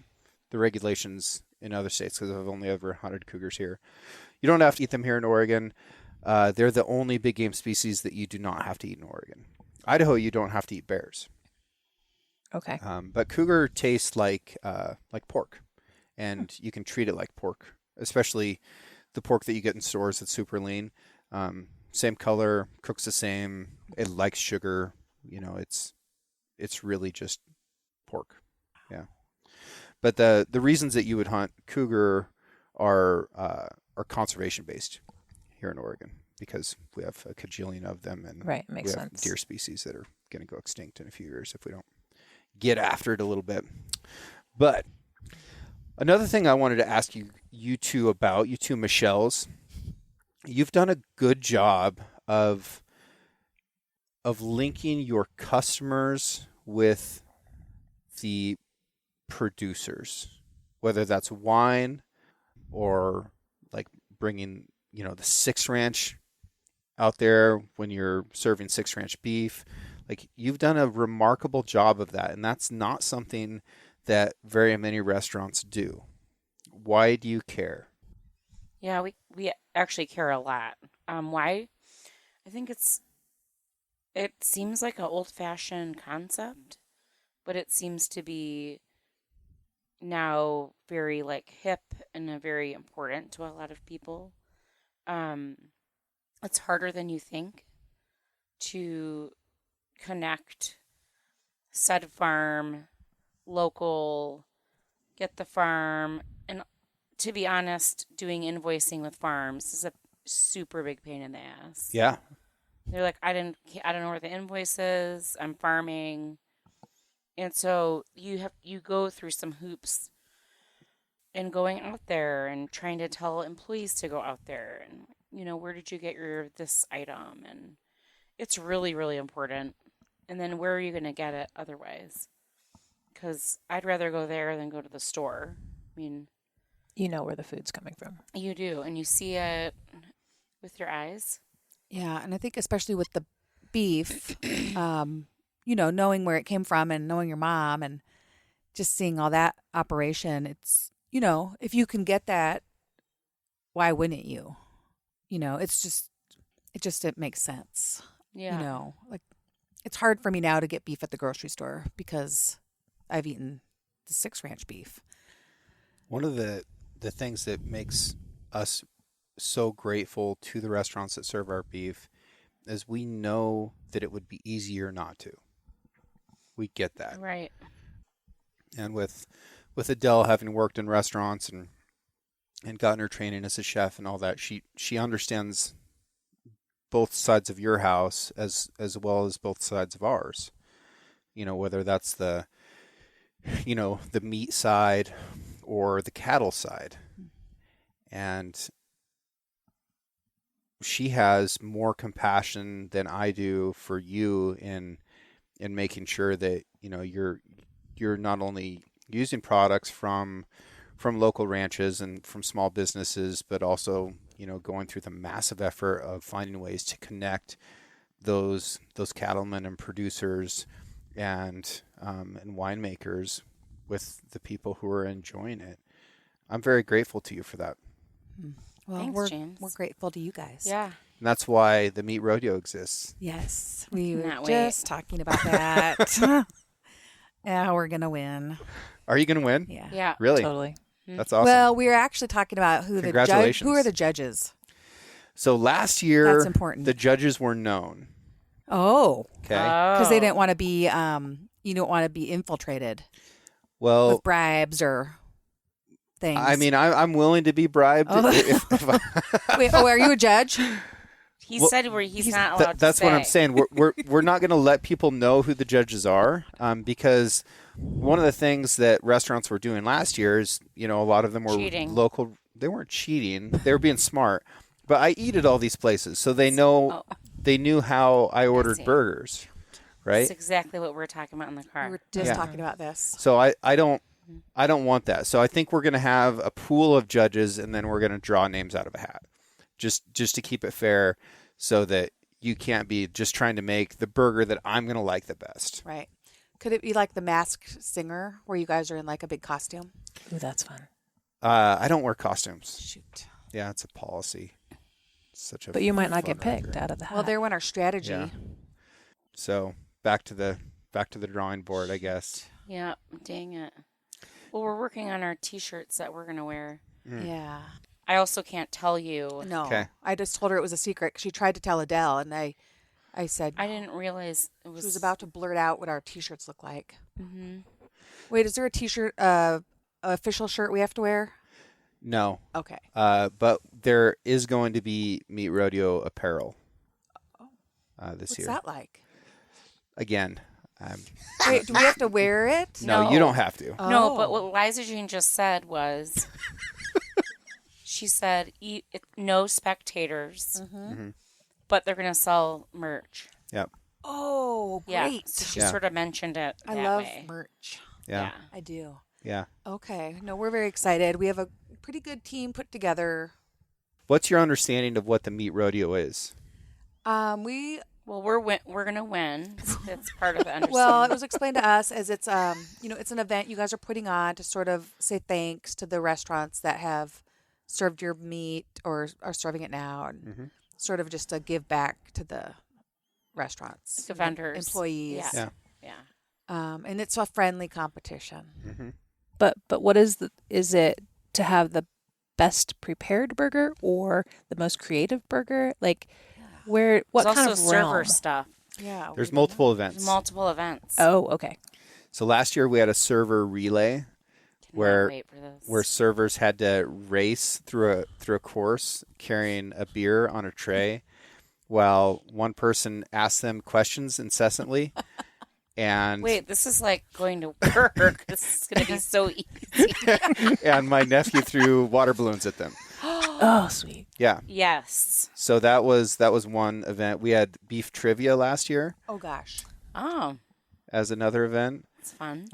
regulations in other states because I've only ever hunted cougars here. You don't have to eat them here in Oregon. They're the only big game species that you do not have to eat in Oregon. Idaho, you don't have to eat bears. Okay. But cougar tastes like pork, and you can treat it like pork, especially the pork that you get in stores that's super lean. Same color, cooks the same. It likes sugar. It's really just pork. Yeah. But the reasons that you would hunt cougar are conservation based here in Oregon because we have a cajillion of them, and Right, makes we have sense. deer species that are going to go extinct in a few years if we don't get after it a little bit. But another thing I wanted to ask you two about, you two Michelles, you've done a good job of of linking your customers with the producers, whether that's wine or like bringing, the Six Ranch out there when you're serving Six Ranch beef. Like, you've done a remarkable job of that, and that's not something that very many restaurants do. Why do you care? Yeah, we actually care a lot. Why? I think it seems like an old-fashioned concept, but it seems to be now very like hip and very important to a lot of people. It's harder than you think to connect said farm, local, get the farm, and to be honest, doing invoicing with farms is a super big pain in the ass. Yeah. They're like, I don't know where the invoice is. I'm farming. And so you go through some hoops and going out there and trying to tell employees to go out there and, where did you get this item? And it's really, really important. And then where are you going to get it otherwise? Because I'd rather go there than go to the store. I mean, You know where the food's coming from. you do, and you see it with your eyes. Yeah, and I think especially with the beef, knowing where it came from and knowing your mom and just seeing all that operation, it's, if you can get that, why wouldn't you? It makes sense. Yeah. Like, it's hard for me now to get beef at the grocery store because I've eaten the Six Ranch beef. One of the things that makes us so grateful to the restaurants that serve our beef is we know that it would be easier not to. We get that. Right. And with Adele having worked in restaurants and gotten her training as a chef and all that, she understands both sides of your house as well as both sides of ours. Whether that's the meat side or the cattle side. And she has more compassion than I do for you in making sure that, you're not only using products from local ranches and from small businesses, but also, going through the massive effort of finding ways to connect those cattlemen and producers and winemakers with the people who are enjoying it. I'm very grateful to you for that. Well, Thanks, James. we're grateful to you guys. Yeah. And that's why the Meat Rodeo exists. Yes, we were Cannot just talking about that. Yeah, we're gonna win. Are you going to win? Yeah. Yeah. Really? Totally. That's awesome. Well, we were actually talking about who Congratulations. who are the judges. So last year, That's important. the judges were known. Oh, Okay. because they didn't want to be, you don't want to be infiltrated Well, with bribes or things. I mean, I'm willing to be bribed. Oh. If I, Wait, are you a judge? He Well, said where he's not allowed that's to what I'm say. saying. We're not going to let people know who the judges are, because one of the things that restaurants were doing last year is, a lot of them were Cheating. local. They weren't cheating. They were being smart. But I eat at all these places, so they know. Oh. They knew how I ordered see. burgers, right? That's exactly what we're talking about in the car. We were just Yeah. talking about this. So I don't want that. So I think we're going to have a pool of judges, and then we're going to draw names out of a hat, just to keep it fair, so that you can't be just trying to make the burger that I'm going to like the best. Right. Could it be like the Masked Singer where you guys are in like a big costume? Ooh, that's fun. I don't wear costumes. Shoot. Yeah, it's a policy. Such a But you might not get fundraiser. picked out of the hat. Well, there went our strategy. Yeah. So back to the drawing board, I guess. Yeah, dang it. Well, we're working on our T-shirts that we're going to wear. Yeah. I also can't tell you. No. Okay. I just told her it was a secret. She tried to tell Adele, and I said I didn't realize it was... she was about to blurt out what our T-shirts look like. Mm-hmm. Wait, is there a T-shirt, official shirt we have to wear? No. Okay. But there is going to be Meat Rodeo apparel this What's year. that like? Again, Wait, do we have to wear it? no, No. you don't have to. No, but Oh. what Liza Jean just said was... she said, no spectators, Mm-hmm. but they're going to sell merch. Yep. Oh, Yeah. great. So she Yeah. sort of mentioned it I that love way. merch. Yeah. I do. Yeah. Okay. No, we're very excited. We have a pretty good team put together. What's your understanding of what the meat rodeo is? We Well, we're gonna win. That's part of the understanding. well, it was explained to us as it's it's an event you guys are putting on to sort of say thanks to the restaurants that have served your meat or are serving it now, and sort of just to give back to the restaurants, The vendors. employees. Yeah. Yeah. Yeah. And it's a friendly competition. But what is it to have the best prepared burger or the most creative burger? Like what There's kind also of server realm? stuff. Yeah. There's multiple There's events. multiple events. Oh, okay. So last year we had a server relay Cannot where wait for this. where servers had to race through a course carrying a beer on a tray while one person asked them questions incessantly. And Wait, this is like going to work. This is going to be so easy. and my nephew threw water balloons at them. Oh, sweet. Yeah. Yes. So that was one event. We had beef trivia last year Oh gosh. Oh, as another event. it's fun.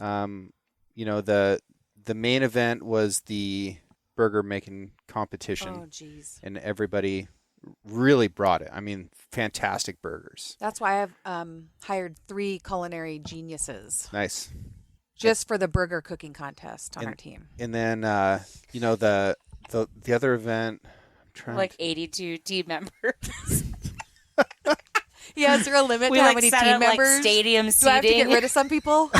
The main event was the burger making competition, Oh geez. and everybody really brought it. I mean, fantastic burgers. That's why I've hired 3 culinary geniuses Nice. just for the burger cooking contest on our team. And then the other event. I'm trying. Like 82 team members. Yeah, is there a limit We to how like many set team up like members? stadium Do I seating. have to get rid of some people?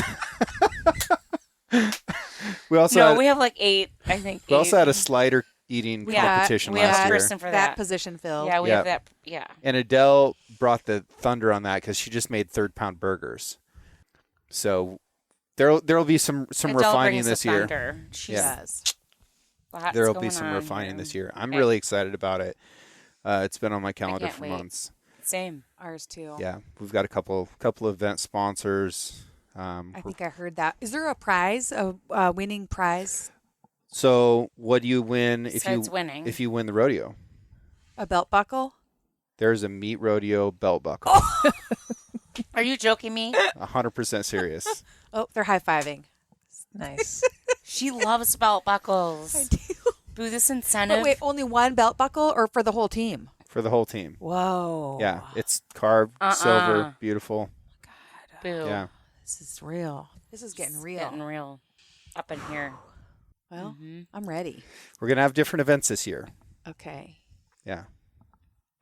we also No, had, we have like 8. I think. we also 8. had a slider eating Yeah, competition we have last a year. person for that that. position filled. Yeah, we Yeah. have that. Yeah. And Adele brought the thunder on that because she just made 3rd-pound burgers. So there'll be some Adele refining brings the this year. thunder. She's She does. lots There'll be going some on refining here. this year. I'm Okay. really excited about it. It's been on my calendar can't for wait. months. Same. Ours too. Yeah, we've got a couple event sponsors. I think I heard that. Is there a prize, a winning prize? So what do you win Besides winning. if you win the rodeo? A belt buckle? There's a meat rodeo belt buckle. Are you joking me? 100% serious. Oh, they're high-fiving. Nice. She loves belt buckles. I do. Boo, this incentive. But wait, only one belt buckle or for the whole team? For the whole team. Whoa. Yeah, it's carved silver, beautiful. Boo. Yeah. This is real. This is getting It's real. Getting real. Up in here. Well, Mhm. I'm ready. We're going to have different events this year. Okay. Yeah.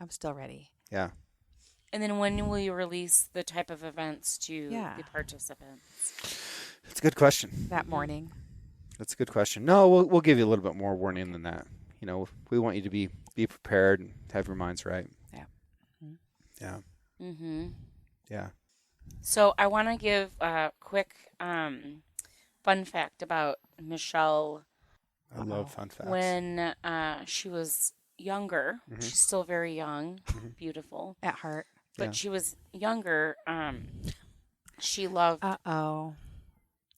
I'm still ready. Yeah. And then when will you release the type of events to Yeah. the participants? It's a good question. That morning. That's a good question. No, we'll give you a little bit more warning than that. You know, we want you to be prepared and have your minds right. Yeah. Yeah. Mm-hmm. Yeah. So I want to give a quick fun fact about Michelle. I love fun facts. When she was younger, Mhm. she's still very young, beautiful, At heart. but Yeah. she was younger. She loved Uh-oh.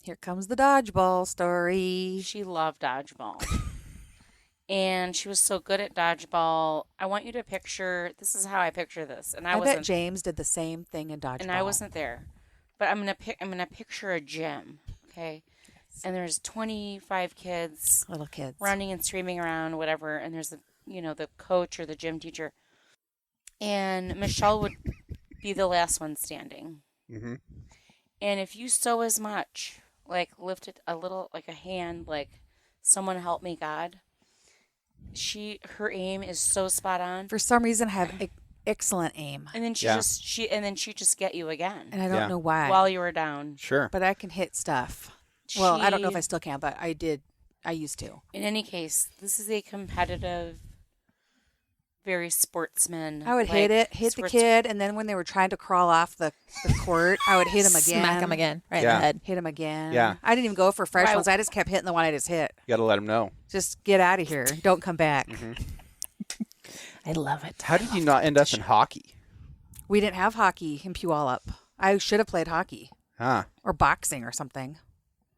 Here comes the dodgeball story. she loved dodgeball. And she was so good at dodgeball. I want you to picture, this is how I picture this. And I I bet wasn't James did the same thing in dodgeball. and I wasn't there. But I'm gonna picture a gym, okay? And there's 25 kids Little kids. running and screaming around, whatever. And there's the coach or the gym teacher. And Michelle would be the last one standing. Mm-hmm. And if you so as much, like lift it a little, like a hand, like someone help me, God. Her aim is so spot on. For some reason, I have excellent aim. And then she Yeah. just get you again And I don't Yeah. know why. while you were down. Sure. But I can hit stuff. Well, I don't know if She- I still can, but I did. I used to. In any case, this is a competitive, very sportsman. I would hit the kid, and then when they were trying to crawl off the court, I would hit him again. Smack him again. Right in Yeah. the head. Hit him again. Yeah. I didn't even go for fresh Right. ones. I just kept hitting the one I just hit. You got to let them know. Just get out of here. Don't come back. I love it. How did you not end up in hockey? We didn't have hockey in Puyallup. I should have played hockey Huh. or boxing or something.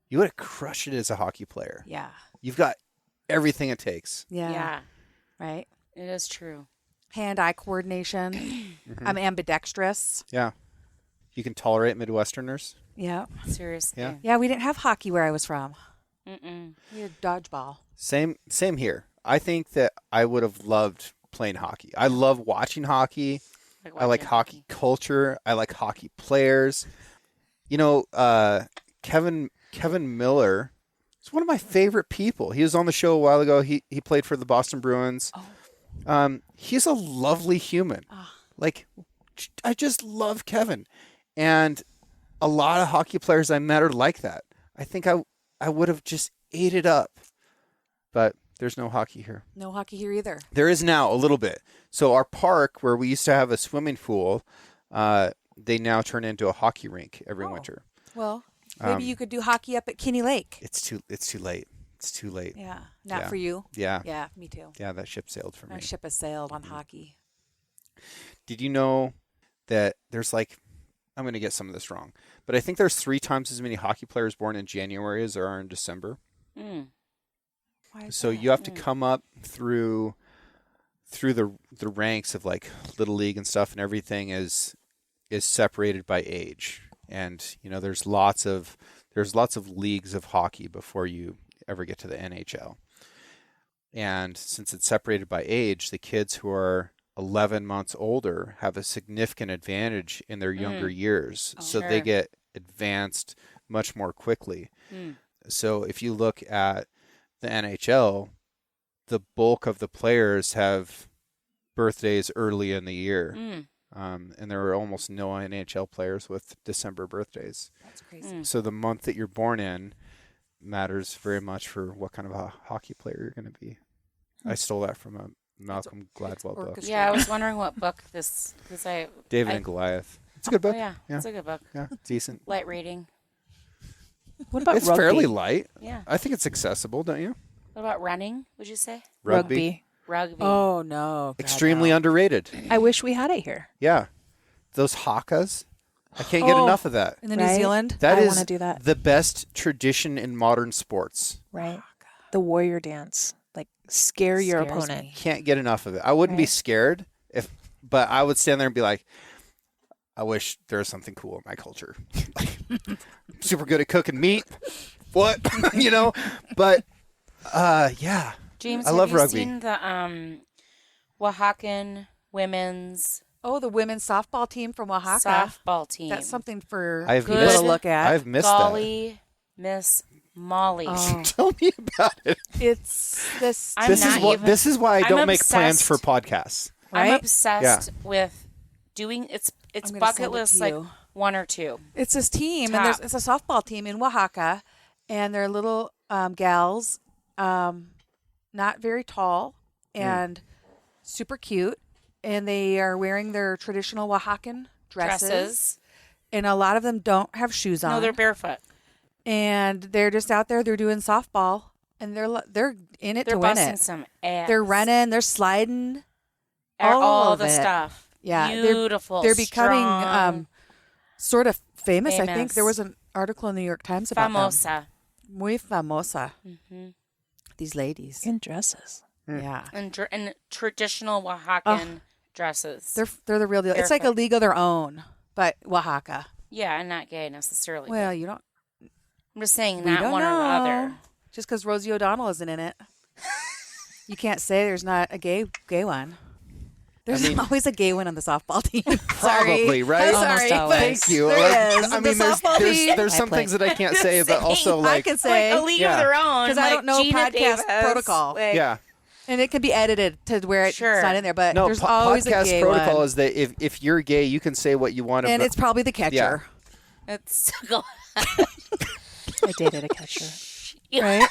You would have crushed it as a hockey player. Yeah. You've got everything it takes. Yeah. Yeah, Right. it is true. Hand-eye coordination. I'm ambidextrous. Yeah. You can tolerate Midwesterners. Yeah. Seriously. Yeah. Yeah, we didn't have hockey where I was from. Mm-mm. We had dodgeball. Same here. I think that I would have loved playing hockey. I love watching hockey. I like watching hockey culture. I like hockey players. You know, Kevin Miller is one of my favorite people. He was on the show a while ago. He played for the Boston Bruins. He's a lovely human. Like, I just love Kevin. And a lot of hockey players I met are like that. I think I would have just ate it up. But there's no hockey here. No hockey here either. There is now a little bit. So our park, where we used to have a swimming pool, they now turn into a hockey rink every winter. Well, maybe you could do hockey up at Kinney Lake. It's too late. It's too late. Yeah. Not Yeah. for you. Yeah. Yeah, me too. Yeah, that ship sailed for me. My ship has sailed on hockey. Did you know that there's like, I'm going to get some of this wrong, but I think there's 3 times as many hockey players born in January as there are in December. Mm. Why is So that? you have to come up through the ranks of like Little League and stuff, and everything is separated by age. And you know, there's lots of leagues of hockey before you ever get to the NHL. And since it's separated by age, the kids who are 11 months older have a significant advantage in their younger years. So they Sure. get advanced much more quickly. So if you look at the NHL, the bulk of the players have birthdays early in the year. And there are almost no NHL players with December birthdays. That's crazy. So the month that you're born in matters very much for what kind of a hockey player you're going to be. I stole that from a Malcolm Gladwell book. orchestra. Yeah, I was wondering what book this, because David and Goliath. It's a good book. Oh, yeah, it's a good book. Yeah, decent. Light reading. What about It's rugby? fairly light. Yeah. I think it's accessible, don't you? What about running, would you say? Rugby. Rugby. Oh, no. God, Extremely no. underrated. I wish we had it here. Yeah. Those hakas. I can't get Oh. enough of that. In the New Right? Zealand? That I is wanna do that. the best tradition in modern sports. Right. The warrior dance. Like scare your Scares opponent. me. Can't get enough of it. I wouldn't be Right. scared but I would stand there and be like, I wish there was something cool in my culture. Super good at cooking meat. What? You know? But yeah. James, I have love you rugby. seen the Oaxacan women's Oh, the women's softball team from Oaxaca. softball team? That's something for I've people missed to it. look at. I've missed Golly, Miss Molly. Oh. Tell me about it. It's this. I'm This is not what even- this is why I I'm don't make plans for obsessed. podcasts. I'm right? obsessed with doing it's I'm gonna bucket send it list to like you. 1 or 2. It's this team, Top. and it's a softball team in Oaxaca, and they're little gals, not very tall, and super cute, and they are wearing their traditional Oaxacan dresses, and a lot of them don't have shoes on. No, they're barefoot. and they're just out there. They're doing softball, and they're in it They're to win busting it. some ass. They're running. They're sliding. all all the of it. stuff. Yeah, Beautiful. They're becoming strong, sort of famous. I think Famous. there was an article in the New York Times about them. famosa. Muy famosa. Mm-hmm. These ladies. In dresses. Yeah. And traditional Oaxacan dresses. They're the real deal. It's like a Barefoot. league of their own, but Oaxaca. Yeah, and not gay necessarily. Well, you don't. I'm just saying We not don't one or the know. other. Just because Rosie O'Donnell isn't in it, you can't say there's not a gay one. There's always a gay one on the softball team. Sorry. Probably, right? I'm Almost sorry. always. Thank you. There Like, is. I The mean, softball team. there's I some play. things that I can't say, but also I like, can say Like a league Yeah. of their own. because I don't know Gina podcast Davis, protocol. like- yeah. And it can be edited to where it's Sure. not in there, but No, there's always a podcast gay protocol one. is that if you're gay, you can say what you want. And but it's probably the catcher, It's I dated a catcher. right?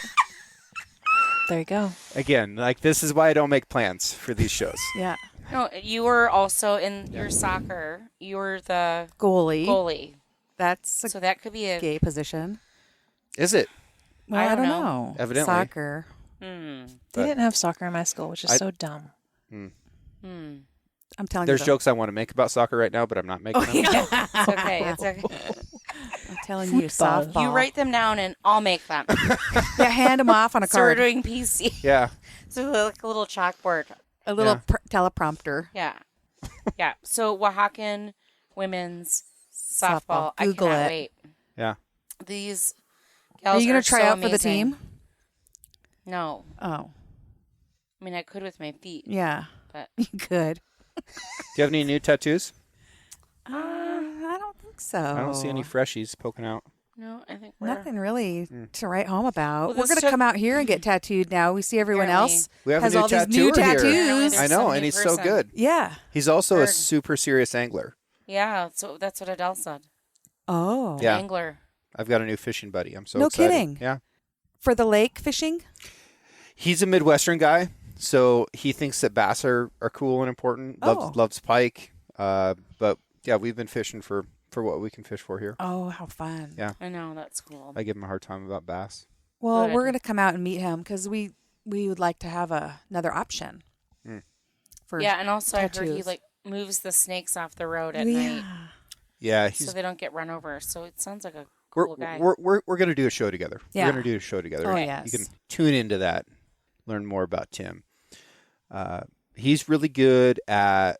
There you go. again, like this is why I don't make plans for these shows. Yeah. no. You were also in your soccer. You were the Goalie. goalie, That's a so that could be a. gay position. Is it? Well, I I don't don't know. know. Evidently. Soccer. Hmm. They But- didn't have soccer in my school, which is I- so dumb. Hmm. I'm telling There's you. jokes I want to make about soccer right now, but I'm not making them. It's okay. It's okay. I'm telling you, Football. softball. You write them down, and I'll make them. Yeah, hand them off on a So we're card. doing PC. Yeah. So like a little chalkboard. A little Yeah. teleprompter. Yeah. Yeah. So Oaxacan women's softball. I Google cannot it. wait. Yeah. These Are gals you going to try so out for the amazing. team? No. Oh, I mean, I could with my feet. yeah. But You could. Do you have any new tattoos? I don't think so. I don't see any freshies poking out. no, I think we're... Nothing really to write home about. Well, We're this going to took- come out here and get tattooed now. We see everyone Apparently. else We have has a new all these new tattooer here. tattoos. There's I know, some and new he's so person. good. Yeah. He's also a Heard. super serious angler. Yeah, so that's what Adele said. Oh. Yeah. Angler. I've got a new fishing buddy. I'm so No excited. kidding. Yeah. For the lake fishing? He's a Midwestern guy, so he thinks that bass are cool and important. Loves pike. But yeah, we've been fishing for what we can fish for here. Oh, how fun. Yeah. I know, that's cool. I give him a hard time about bass. Well, Good. we're going to come out and meet him because we would like to have another option. For Yeah, and also I heard he tattoos. like moves the snakes off the road at Yeah. night Yeah, so they don't get run over. So it sounds like a we're cool guy. we're gonna do a show together. Yeah. We're gonna do a show together. Oh, You yes. can tune into that, learn more about Tim. He's really good at.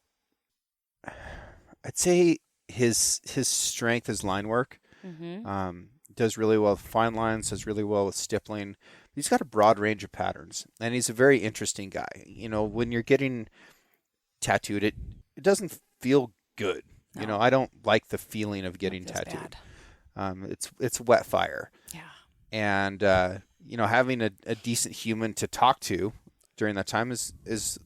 I'd say his strength is line work. Mm-hmm. Does really well with fine lines. Does really well with stippling. He's got a broad range of patterns, and he's a very interesting guy. You know, when you're getting tattooed, it doesn't feel good. You know, I don't like the feeling of getting Feels tattooed. bad. It's wet fire. Yeah. And you know, having a decent human to talk to during that time is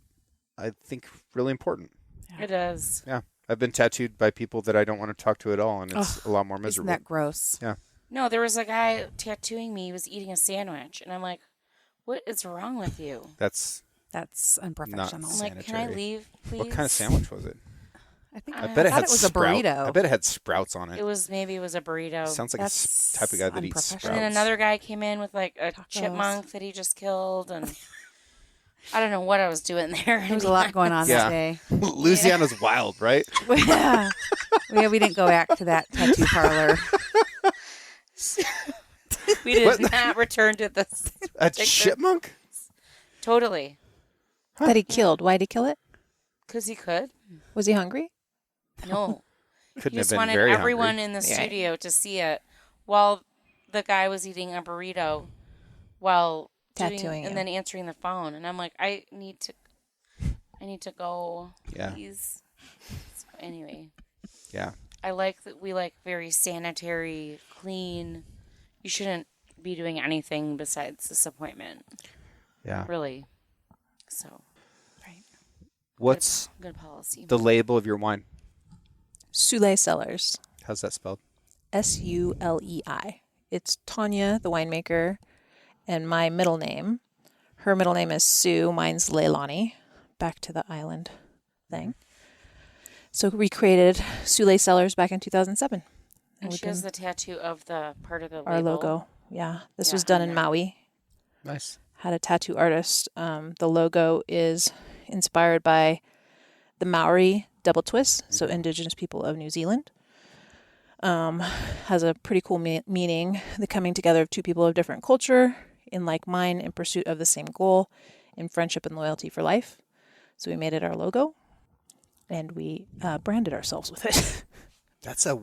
I think really important. It is. Yeah, I've been tattooed by people that I don't want to talk to at all, and it's a lot more Isn't miserable. that gross? Yeah. No, there was a guy tattooing me. He was eating a sandwich, and I'm like, "What is wrong with you?" That's That's unprofessional. I'm like, "Can I sanitary. leave, please?" What kind of sandwich was it? I think I bet it thought had it was a burrito. I bet it had sprouts on it. It was maybe it was a burrito. Sounds like a That's type of guy that eats unprofessional. sprouts. And then another guy came in with like a Tacos. chipmunk that he just killed, and I don't know what I was doing there. There was a lot going on Yeah. that day. Louisiana's wild, right? Yeah. We didn't go back to that tattoo parlor. We did not return to this. A Take chipmunk? Totally, That he killed. Why'd he kill it? because he could. Was he hungry? No, Couldn't he have just been wanted very everyone hungry. in the Yeah. studio to see it, while the guy was eating a burrito, while Tattooing and you. then answering the phone. And I'm like, I need to go. Yeah. Please. So anyway. Yeah. I like that we like very sanitary, clean. You shouldn't be doing anything besides this appointment, Yeah. really. So, What's good policy. the label of your wine? SuLei Cellars. How's that spelled? SULEI. It's Tanya, the winemaker, and my middle name. Her middle name is Sue. Mine's Leilani. Back to the island thing. So we created SuLei Cellars back in 2007. And she has the tattoo of the part of the Our label. logo. Yeah. This Yeah, was done on in there. Maui. Nice. Had a tattoo artist. The logo is inspired by the Maori double twist, so indigenous people of New Zealand. Has a pretty cool meaning, the coming together of two people of different culture in like mind in pursuit of the same goal in friendship and loyalty for life. So we made it our logo, and we branded ourselves with it. That's a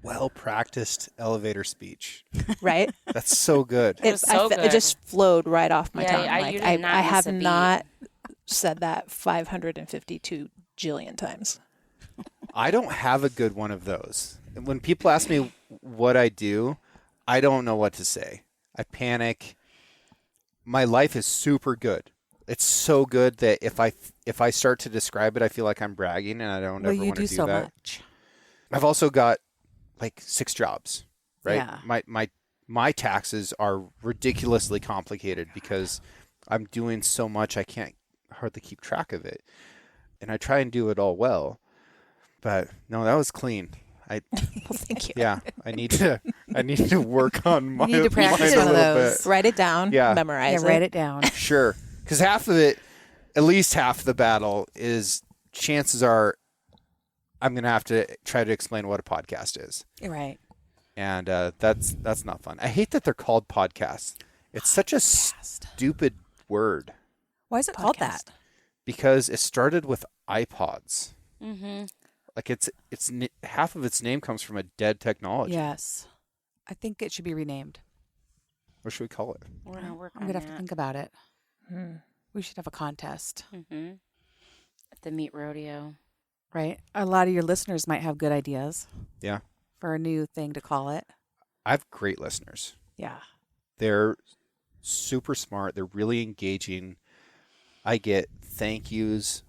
well-practiced elevator speech. Right? That's so good. It was so It good. just flowed right off my Yeah, tongue. I- Like, you did not I miss have a beat. not said that 552 jillion times. I don't have a good one of those. When people ask me what I do, I don't know what to say. I panic. My life is super good. It's so good that if I start to describe it, I feel like I'm bragging, and I don't Well, ever you want to do do so that. much. I've also got like 6 jobs, right? Yeah. My taxes are ridiculously complicated because I'm doing so much I can't hardly keep track of it. And I try and do it all well. But no, that was clean. Well, thank you. Yeah, I need to work on my You need to practice mine a one of little those. bit. Write it down. Yeah. Memorize Yeah, write it down. Sure. Because half of it, at least half the battle is chances are I'm going to have to try to explain what a podcast is. You're right. And that's not fun. I hate that they're called podcasts. It's such a stupid word Why is it called that? Podcast. because it started with iPods. Mm-hmm. Like half of its name comes from a dead technology. Yes. I think it should be renamed. What should we call it? We're gonna work I'm on going to have to that. think about it. Hmm. We should have a contest, At the meat rodeo. right? A lot of your listeners might have good ideas Yeah. for a new thing to call it. I have great listeners. Yeah. They're super smart. They're really engaging. I get thank yous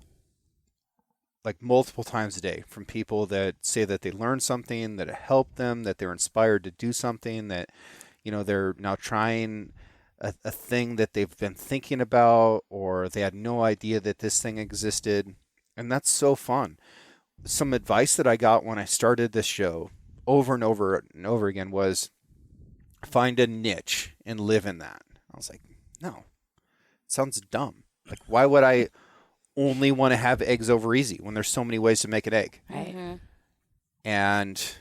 like multiple times a day from people that say that they learned something, that it helped them, that they're inspired to do something, that, they're now trying a thing that they've been thinking about, or they had no idea that this thing existed. And that's so fun. Some advice that I got when I started this show over and over and over again was find a niche and live in that. I was like, no, it sounds dumb. Like, why would I only want to have eggs over easy when there's so many ways to make an egg? Right. And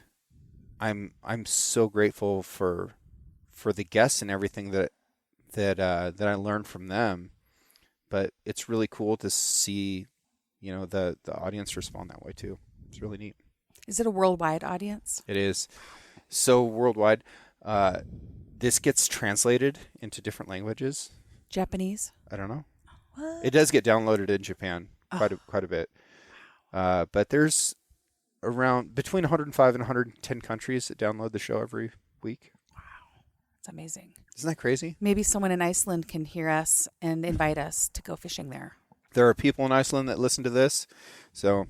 I'm so grateful for the guests and everything that I learned from them. But it's really cool to see, the audience respond that way too. It's really neat. Is it a worldwide audience? It is. So worldwide, this gets translated into different languages. Japanese? I don't know. What? It does get downloaded in Japan quite a bit. But there's around between 105 and 110 countries that download the show every week. It's amazing. Isn't that crazy? Maybe someone in Iceland can hear us and invite us to go fishing there. There are people in Iceland that listen to this. So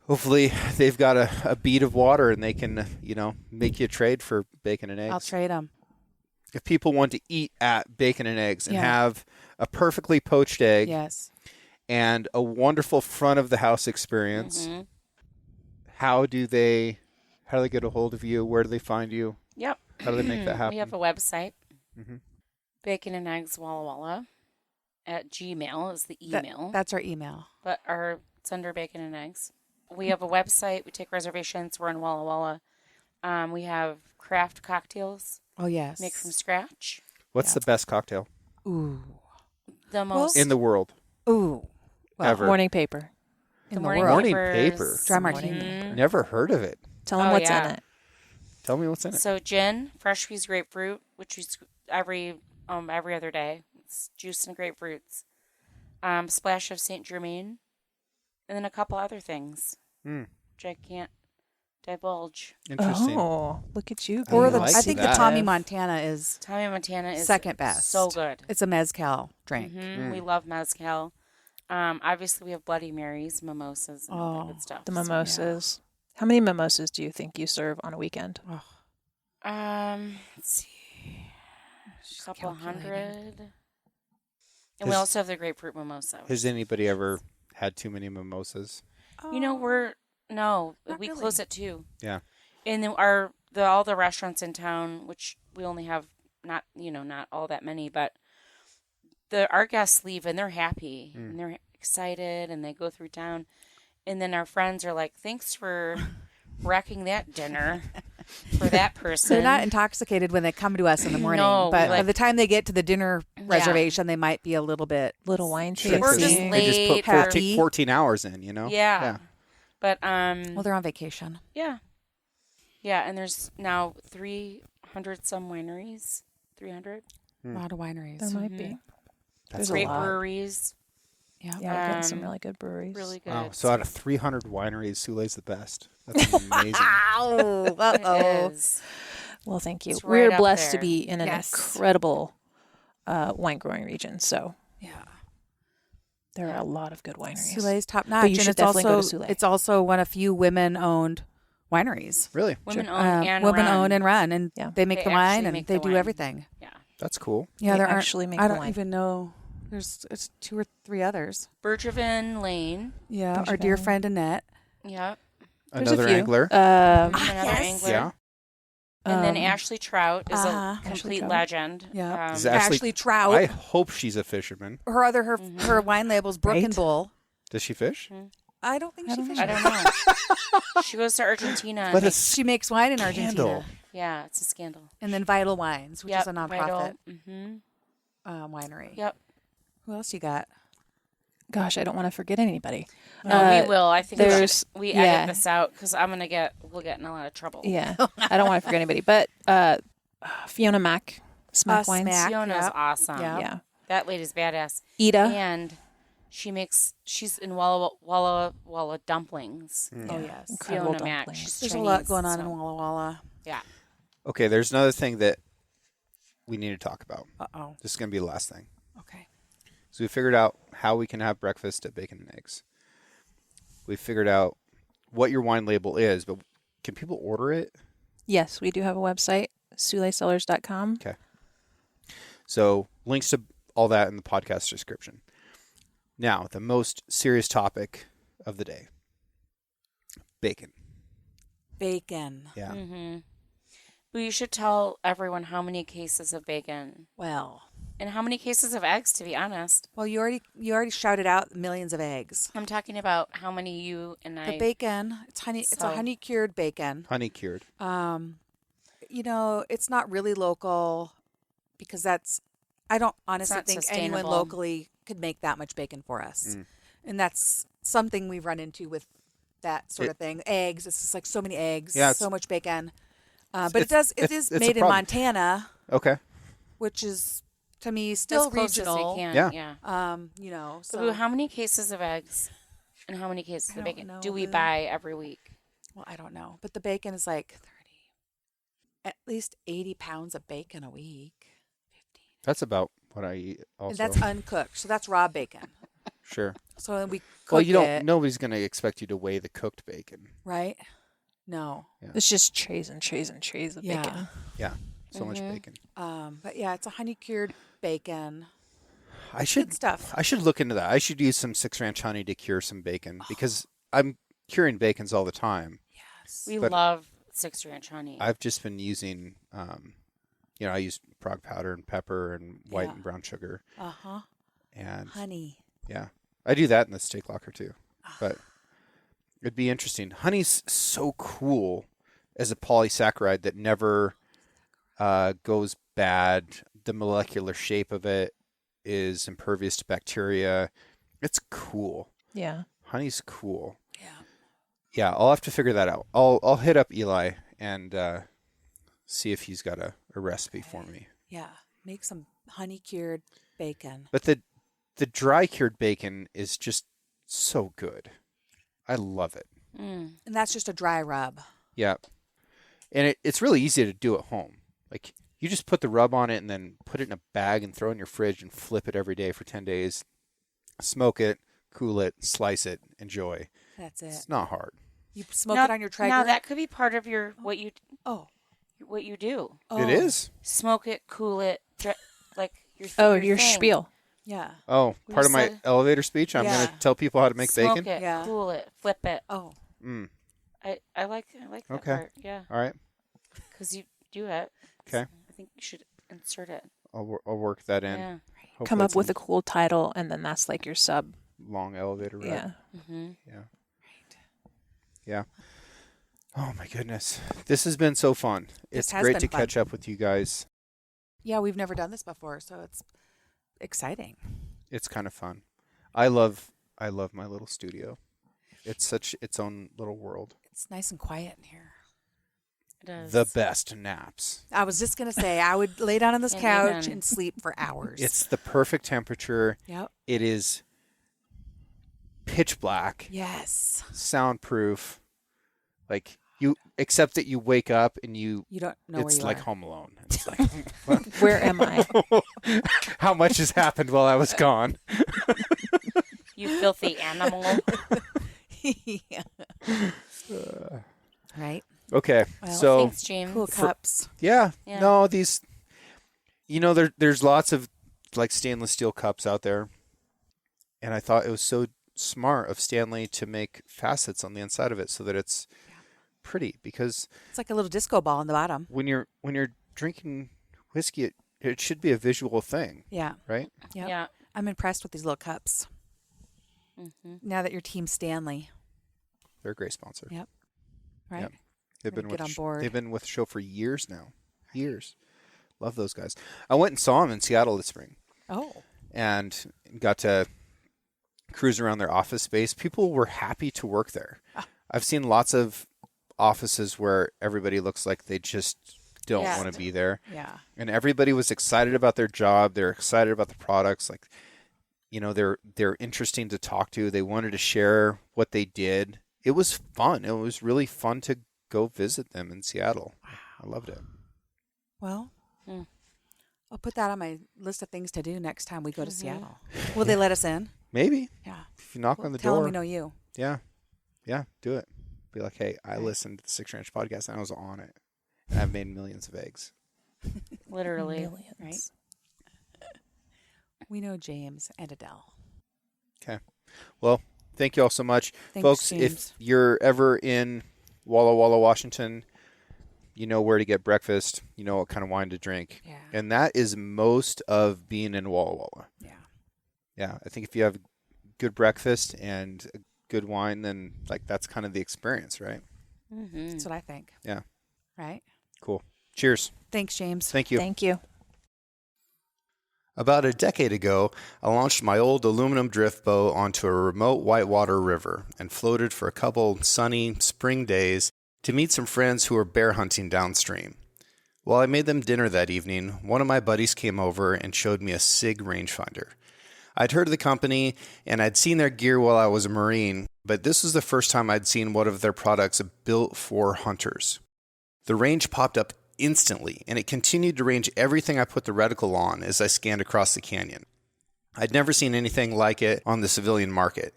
hopefully they've got a bead of water and they can, make you a trade for bacon and eggs. I'll trade them. If people want to eat at Bacon and Eggs and have a perfectly poached egg Yes. and a wonderful front of the house experience, how do they get a hold of you? Where do they find you? Yep. How do they make that happen? We have a website. Mm-hmm. Bacon and Eggs Walla Walla at Gmail is the email. That's our email. But it's under Bacon and Eggs. We have a website. We take reservations. We're in Walla Walla. We have craft cocktails. Oh, yes. Make from scratch. What's the best cocktail Ooh. The most in the world Ooh. Well, ever? Morning paper. in the morning world. Morning papers. paper. Dry Morning martini. paper. Never heard of it. Tell them Oh, what's yeah. in it. Tell me what's in it. So gin, fresh squeezed grapefruit, which is every other day. It's juice and grapefruits. Splash of Saint Germain, and then a couple other things, which I can't divulge. Interesting. Oh, look at you. Or I the, like I think that. the Tommy Montana is Tommy Montana is second best. So good. It's a mezcal drink. We love mezcal. Obviously, we have Bloody Marys, mimosas, and all that good stuff. The mimosas. How many mimosas do you think you serve on a weekend? Let's see, a couple hundred. And we Has- also have the grapefruit mimosa. Has anybody ever had too many mimosas? We Not close really. at 2. Yeah. And then all the restaurants in town, which we only have not all that many, but our guests leave and they're happy and they're excited and they go through town, and then our friends are like, "Thanks for wrecking that dinner for that person." They're not intoxicated when they come to us in the morning, No, but like- by the time they get to the dinner reservation, they might be a little bit. Little wine Sure, tasting. Or just they just put late 14, or- 14 hours in, Yeah. But Well, they're on vacation. yeah, and there's now 300 some wineries. 300 A lot of wineries. There might be. That's There's a great lot. breweries. Yeah. Yeah, we're getting some Um, really good breweries. Really good. Wow. So out of 300 wineries, SuLei's the best. That's amazing. Ow. It Uh-oh. is. Well, thank you. It's We're right up blessed to there. be in an Yes. incredible wine growing region. So Yeah. there are a lot of good wineries. SuLei's top But notch, you and should it's definitely go also to SuLei. it's also one of few women-owned wineries. Really? Women owned and women run. own and run, and Yeah. they make They the wine actually and make they the do wine. everything. Yeah. That's cool. Yeah, They there actually aren't. make I the don't wine. even know. It's 2 or 3 others. Bergevin Lane. Yeah, There's our dear one. friend Annette. Yep. There's a Another few. angler. Another yes. angler. Yeah. And then Um, Ashley Trout is uh-huh. a Ashley complete Trout. legend. Yeah. Is Ashley- Ashley Trout. I hope she's a fisherman. Her wine label's Brook Right? and Bull. Does she fish? I don't think I she don't fishes. I don't know. She goes to Argentina. and Let makes- us She makes wine in Scandal. Argentina. yeah, it's a scandal. And then Vital Wines, which is a nonprofit Mm-hmm. winery. Yep. Who else you got? Gosh, I don't want to forget anybody. No, we will. I think there's- we yeah. edit this out because we'll get in a lot of trouble. Yeah, I don't want to forget anybody. But Fiona Mack, Smack Wines. Smack. Fiona's Yep. awesome. Yeah. Yeah. That lady's badass. Ida. And she's in Walla Walla dumplings. Oh, yes. Incredible Fiona Mack. dumplings. She's There's Chinese, a lot going on so- in Walla Walla. Yeah. Okay, there's another thing that we need to talk about. Uh-oh. This is going to be the last thing. Okay. So we figured out how we can have breakfast at Bacon and Eggs. We figured out what your wine label is, but can people order it? Yes, we do have a website, SuLeiCellars.com. Okay. So links to all that in the podcast description. Now, the most serious topic of the day. Bacon. Bacon. Yeah. Mm-hmm. But you should tell everyone how many cases of bacon Well, and how many cases of eggs, to be honest. you already shouted out millions of eggs. I'm talking about how many you and The I. bacon, it's a So- honey cured bacon. Honey cured. It's not really local because I don't honestly not think anyone sustainable. locally could make that much bacon for us. And that's something we've run into with that sort of thing. Eggs, it's just like so many eggs, Yeah, so much bacon. But it's it is a made in problem. Montana, Okay. which is to me as still close regional. as we can. Yeah. Yeah. So Boo, how many cases of eggs and how many cases I of don't bacon know, do we Boo. buy every week? well, I don't know, but the bacon is like 30, at least 80 pounds of bacon a week. 15. That's about what I eat also. And that's uncooked, so that's raw bacon. Sure. So we cook Well, you don't. it, Nobody's going to expect you to weigh the cooked bacon. right? No. It's just trays and trays and trays of Yeah. bacon. Yeah. So much bacon. But yeah, it's a honey cured bacon. I should Good stuff. I should look into that. I should use some 6 Ranch honey to cure some bacon because I'm curing bacons all the time. Yes. We But- love 6 Ranch honey. I've just been using, I use prog powder and pepper and white Yeah. and brown sugar, Uh-huh. and Honey. yeah, I do that in the steak locker too. But it'd be interesting. Honey's so cool as a polysaccharide that never goes bad. The molecular shape of it is impervious to bacteria. It's cool. Yeah. Honey's cool. Yeah. Yeah, I'll have to figure that out. I'll hit up Eli and see if he's got a recipe for me. Yeah. Make some honey cured bacon. But the dry cured bacon is just so good. I love it. Mm. And that's just a dry rub. Yeah. And it's really easy to do at home. Like you just put the rub on it and then put it in a bag and throw it in your fridge and flip it every day for 10 days. Smoke it, cool it, slice it, enjoy. That's it. It's not hard. You smoke Now- it on your Traeger. Now that could be part of your what you oh. do. Oh. It is? Smoke it, cool it, like Your thing. spiel. Yeah. Oh, We part of my said- elevator speech? I'm Yeah. going to tell people how to make Smoke bacon? it, Yeah. cool it, flip it. Oh. Mm. I like that Okay. part. Yeah, All right. because you do it. Okay. I think you should insert it. I'll work that in. Yeah. Hopefully Come up it's with a a cool title, and then that's like your sub. long elevator ride. Yeah. Mm-hmm. Yeah. Yeah. Oh my goodness. This has been so fun. This It's has great been to fun. catch up with you guys. Yeah, we've never done this before, so it's exciting. It's kind of fun. I love my little studio. It's such its own little world. It's nice and quiet in here. It is. The best naps. I was just going to say, I would lay down on this Can't couch even. and sleep for hours. It's the perfect temperature. Yep. It is pitch black, Yes. soundproof. Like you, except that you wake up and You don't know where it's you like are. Home Alone. It's like, Where am I? how much has happened while I was gone? You filthy animal. Yeah. Right? Okay, Well, so Thanks, James. Cool cups. yeah, Yeah. no, these, there's lots of like stainless steel cups out there, and I thought it was so smart of Stanley to make facets on the inside of it so that it's pretty, because It's like a little disco ball on the bottom. when you're drinking whiskey, it should be a visual thing, Yeah. right? Yep. Yeah. I'm impressed with these little cups. Mm-hmm. Now that you're Team Stanley. They're a great sponsor. Yep. Right? Yep. They've Gonna been get with on board. they've been with the show for years now. Years. Love those guys. I went and saw them in Seattle this spring Oh. and got to cruise around their office space, people were happy to work there. I've seen lots of offices where everybody looks like they just don't Yeah. want to be there. Yeah. And everybody was excited about their job. They're excited about the products. Like, they're interesting to talk to. They wanted to share what they did. It was fun. It was really fun to go visit them in Seattle. I loved it. Well, Hmm. I'll put that on my list of things to do next time we go to Seattle. Will they let us in? Maybe Yeah. if you knock Well, on the tell door. them we know you. Yeah, do it. Be like, hey, I listened to the Six Ranch podcast and I was on it. And I've made millions of eggs. Literally. Millions. Right? We know James and Adele. Okay. Well, thank you all so much. Thanks, Folks, James. if you're ever in Walla Walla, Washington, you know where to get breakfast. You know what kind of wine to drink. Yeah. And that is most of being in Walla Walla. Yeah. Yeah, I think if you have good breakfast and a good wine, then like that's kind of the experience, right? Mm-hmm. That's what I think. Yeah. Right? Cool. Cheers. Thanks, James. Thank you. Thank you. About a decade ago, I launched my old aluminum drift boat onto a remote whitewater river and floated for a couple sunny spring days to meet some friends who were bear hunting downstream. While I made them dinner that evening, one of my buddies came over and showed me a SIG rangefinder. I'd heard of the company and I'd seen their gear while I was a Marine, but this was the first time I'd seen one of their products built for hunters. The range popped up instantly, and it continued to range everything I put the reticle on as I scanned across the canyon. I'd never seen anything like it on the civilian market,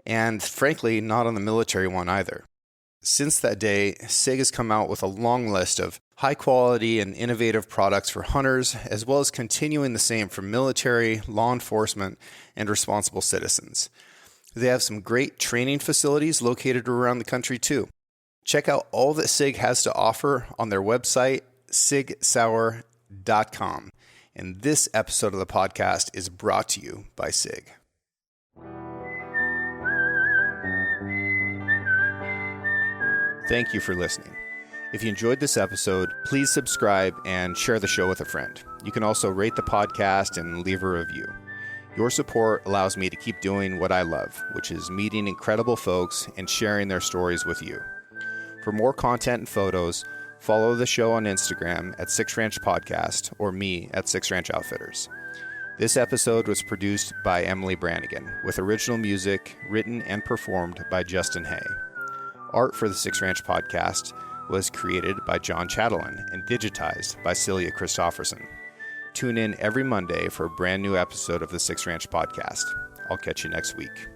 and frankly, not on the military one either. Since that day, SIG has come out with a long list of high-quality and innovative products for hunters, as well as continuing the same for military, law enforcement, and responsible citizens. They have some great training facilities located around the country, too. Check out all that SIG has to offer on their website, sigsauer.com. And this episode of the podcast is brought to you by SIG. Thank you for listening. If you enjoyed this episode, please subscribe and share the show with a friend. You can also rate the podcast and leave a review. Your support allows me to keep doing what I love, which is meeting incredible folks and sharing their stories with you. For more content and photos, follow the show on Instagram at Six Ranch Podcast or me at Six Ranch Outfitters. This episode was produced by Emily Brannigan, with original music written and performed by Justin Hay. Art for the Six Ranch Podcast was created by John Chatelain and digitized by Celia Christofferson. Tune in every Monday for a brand new episode of the Six Ranch Podcast. I'll catch you next week.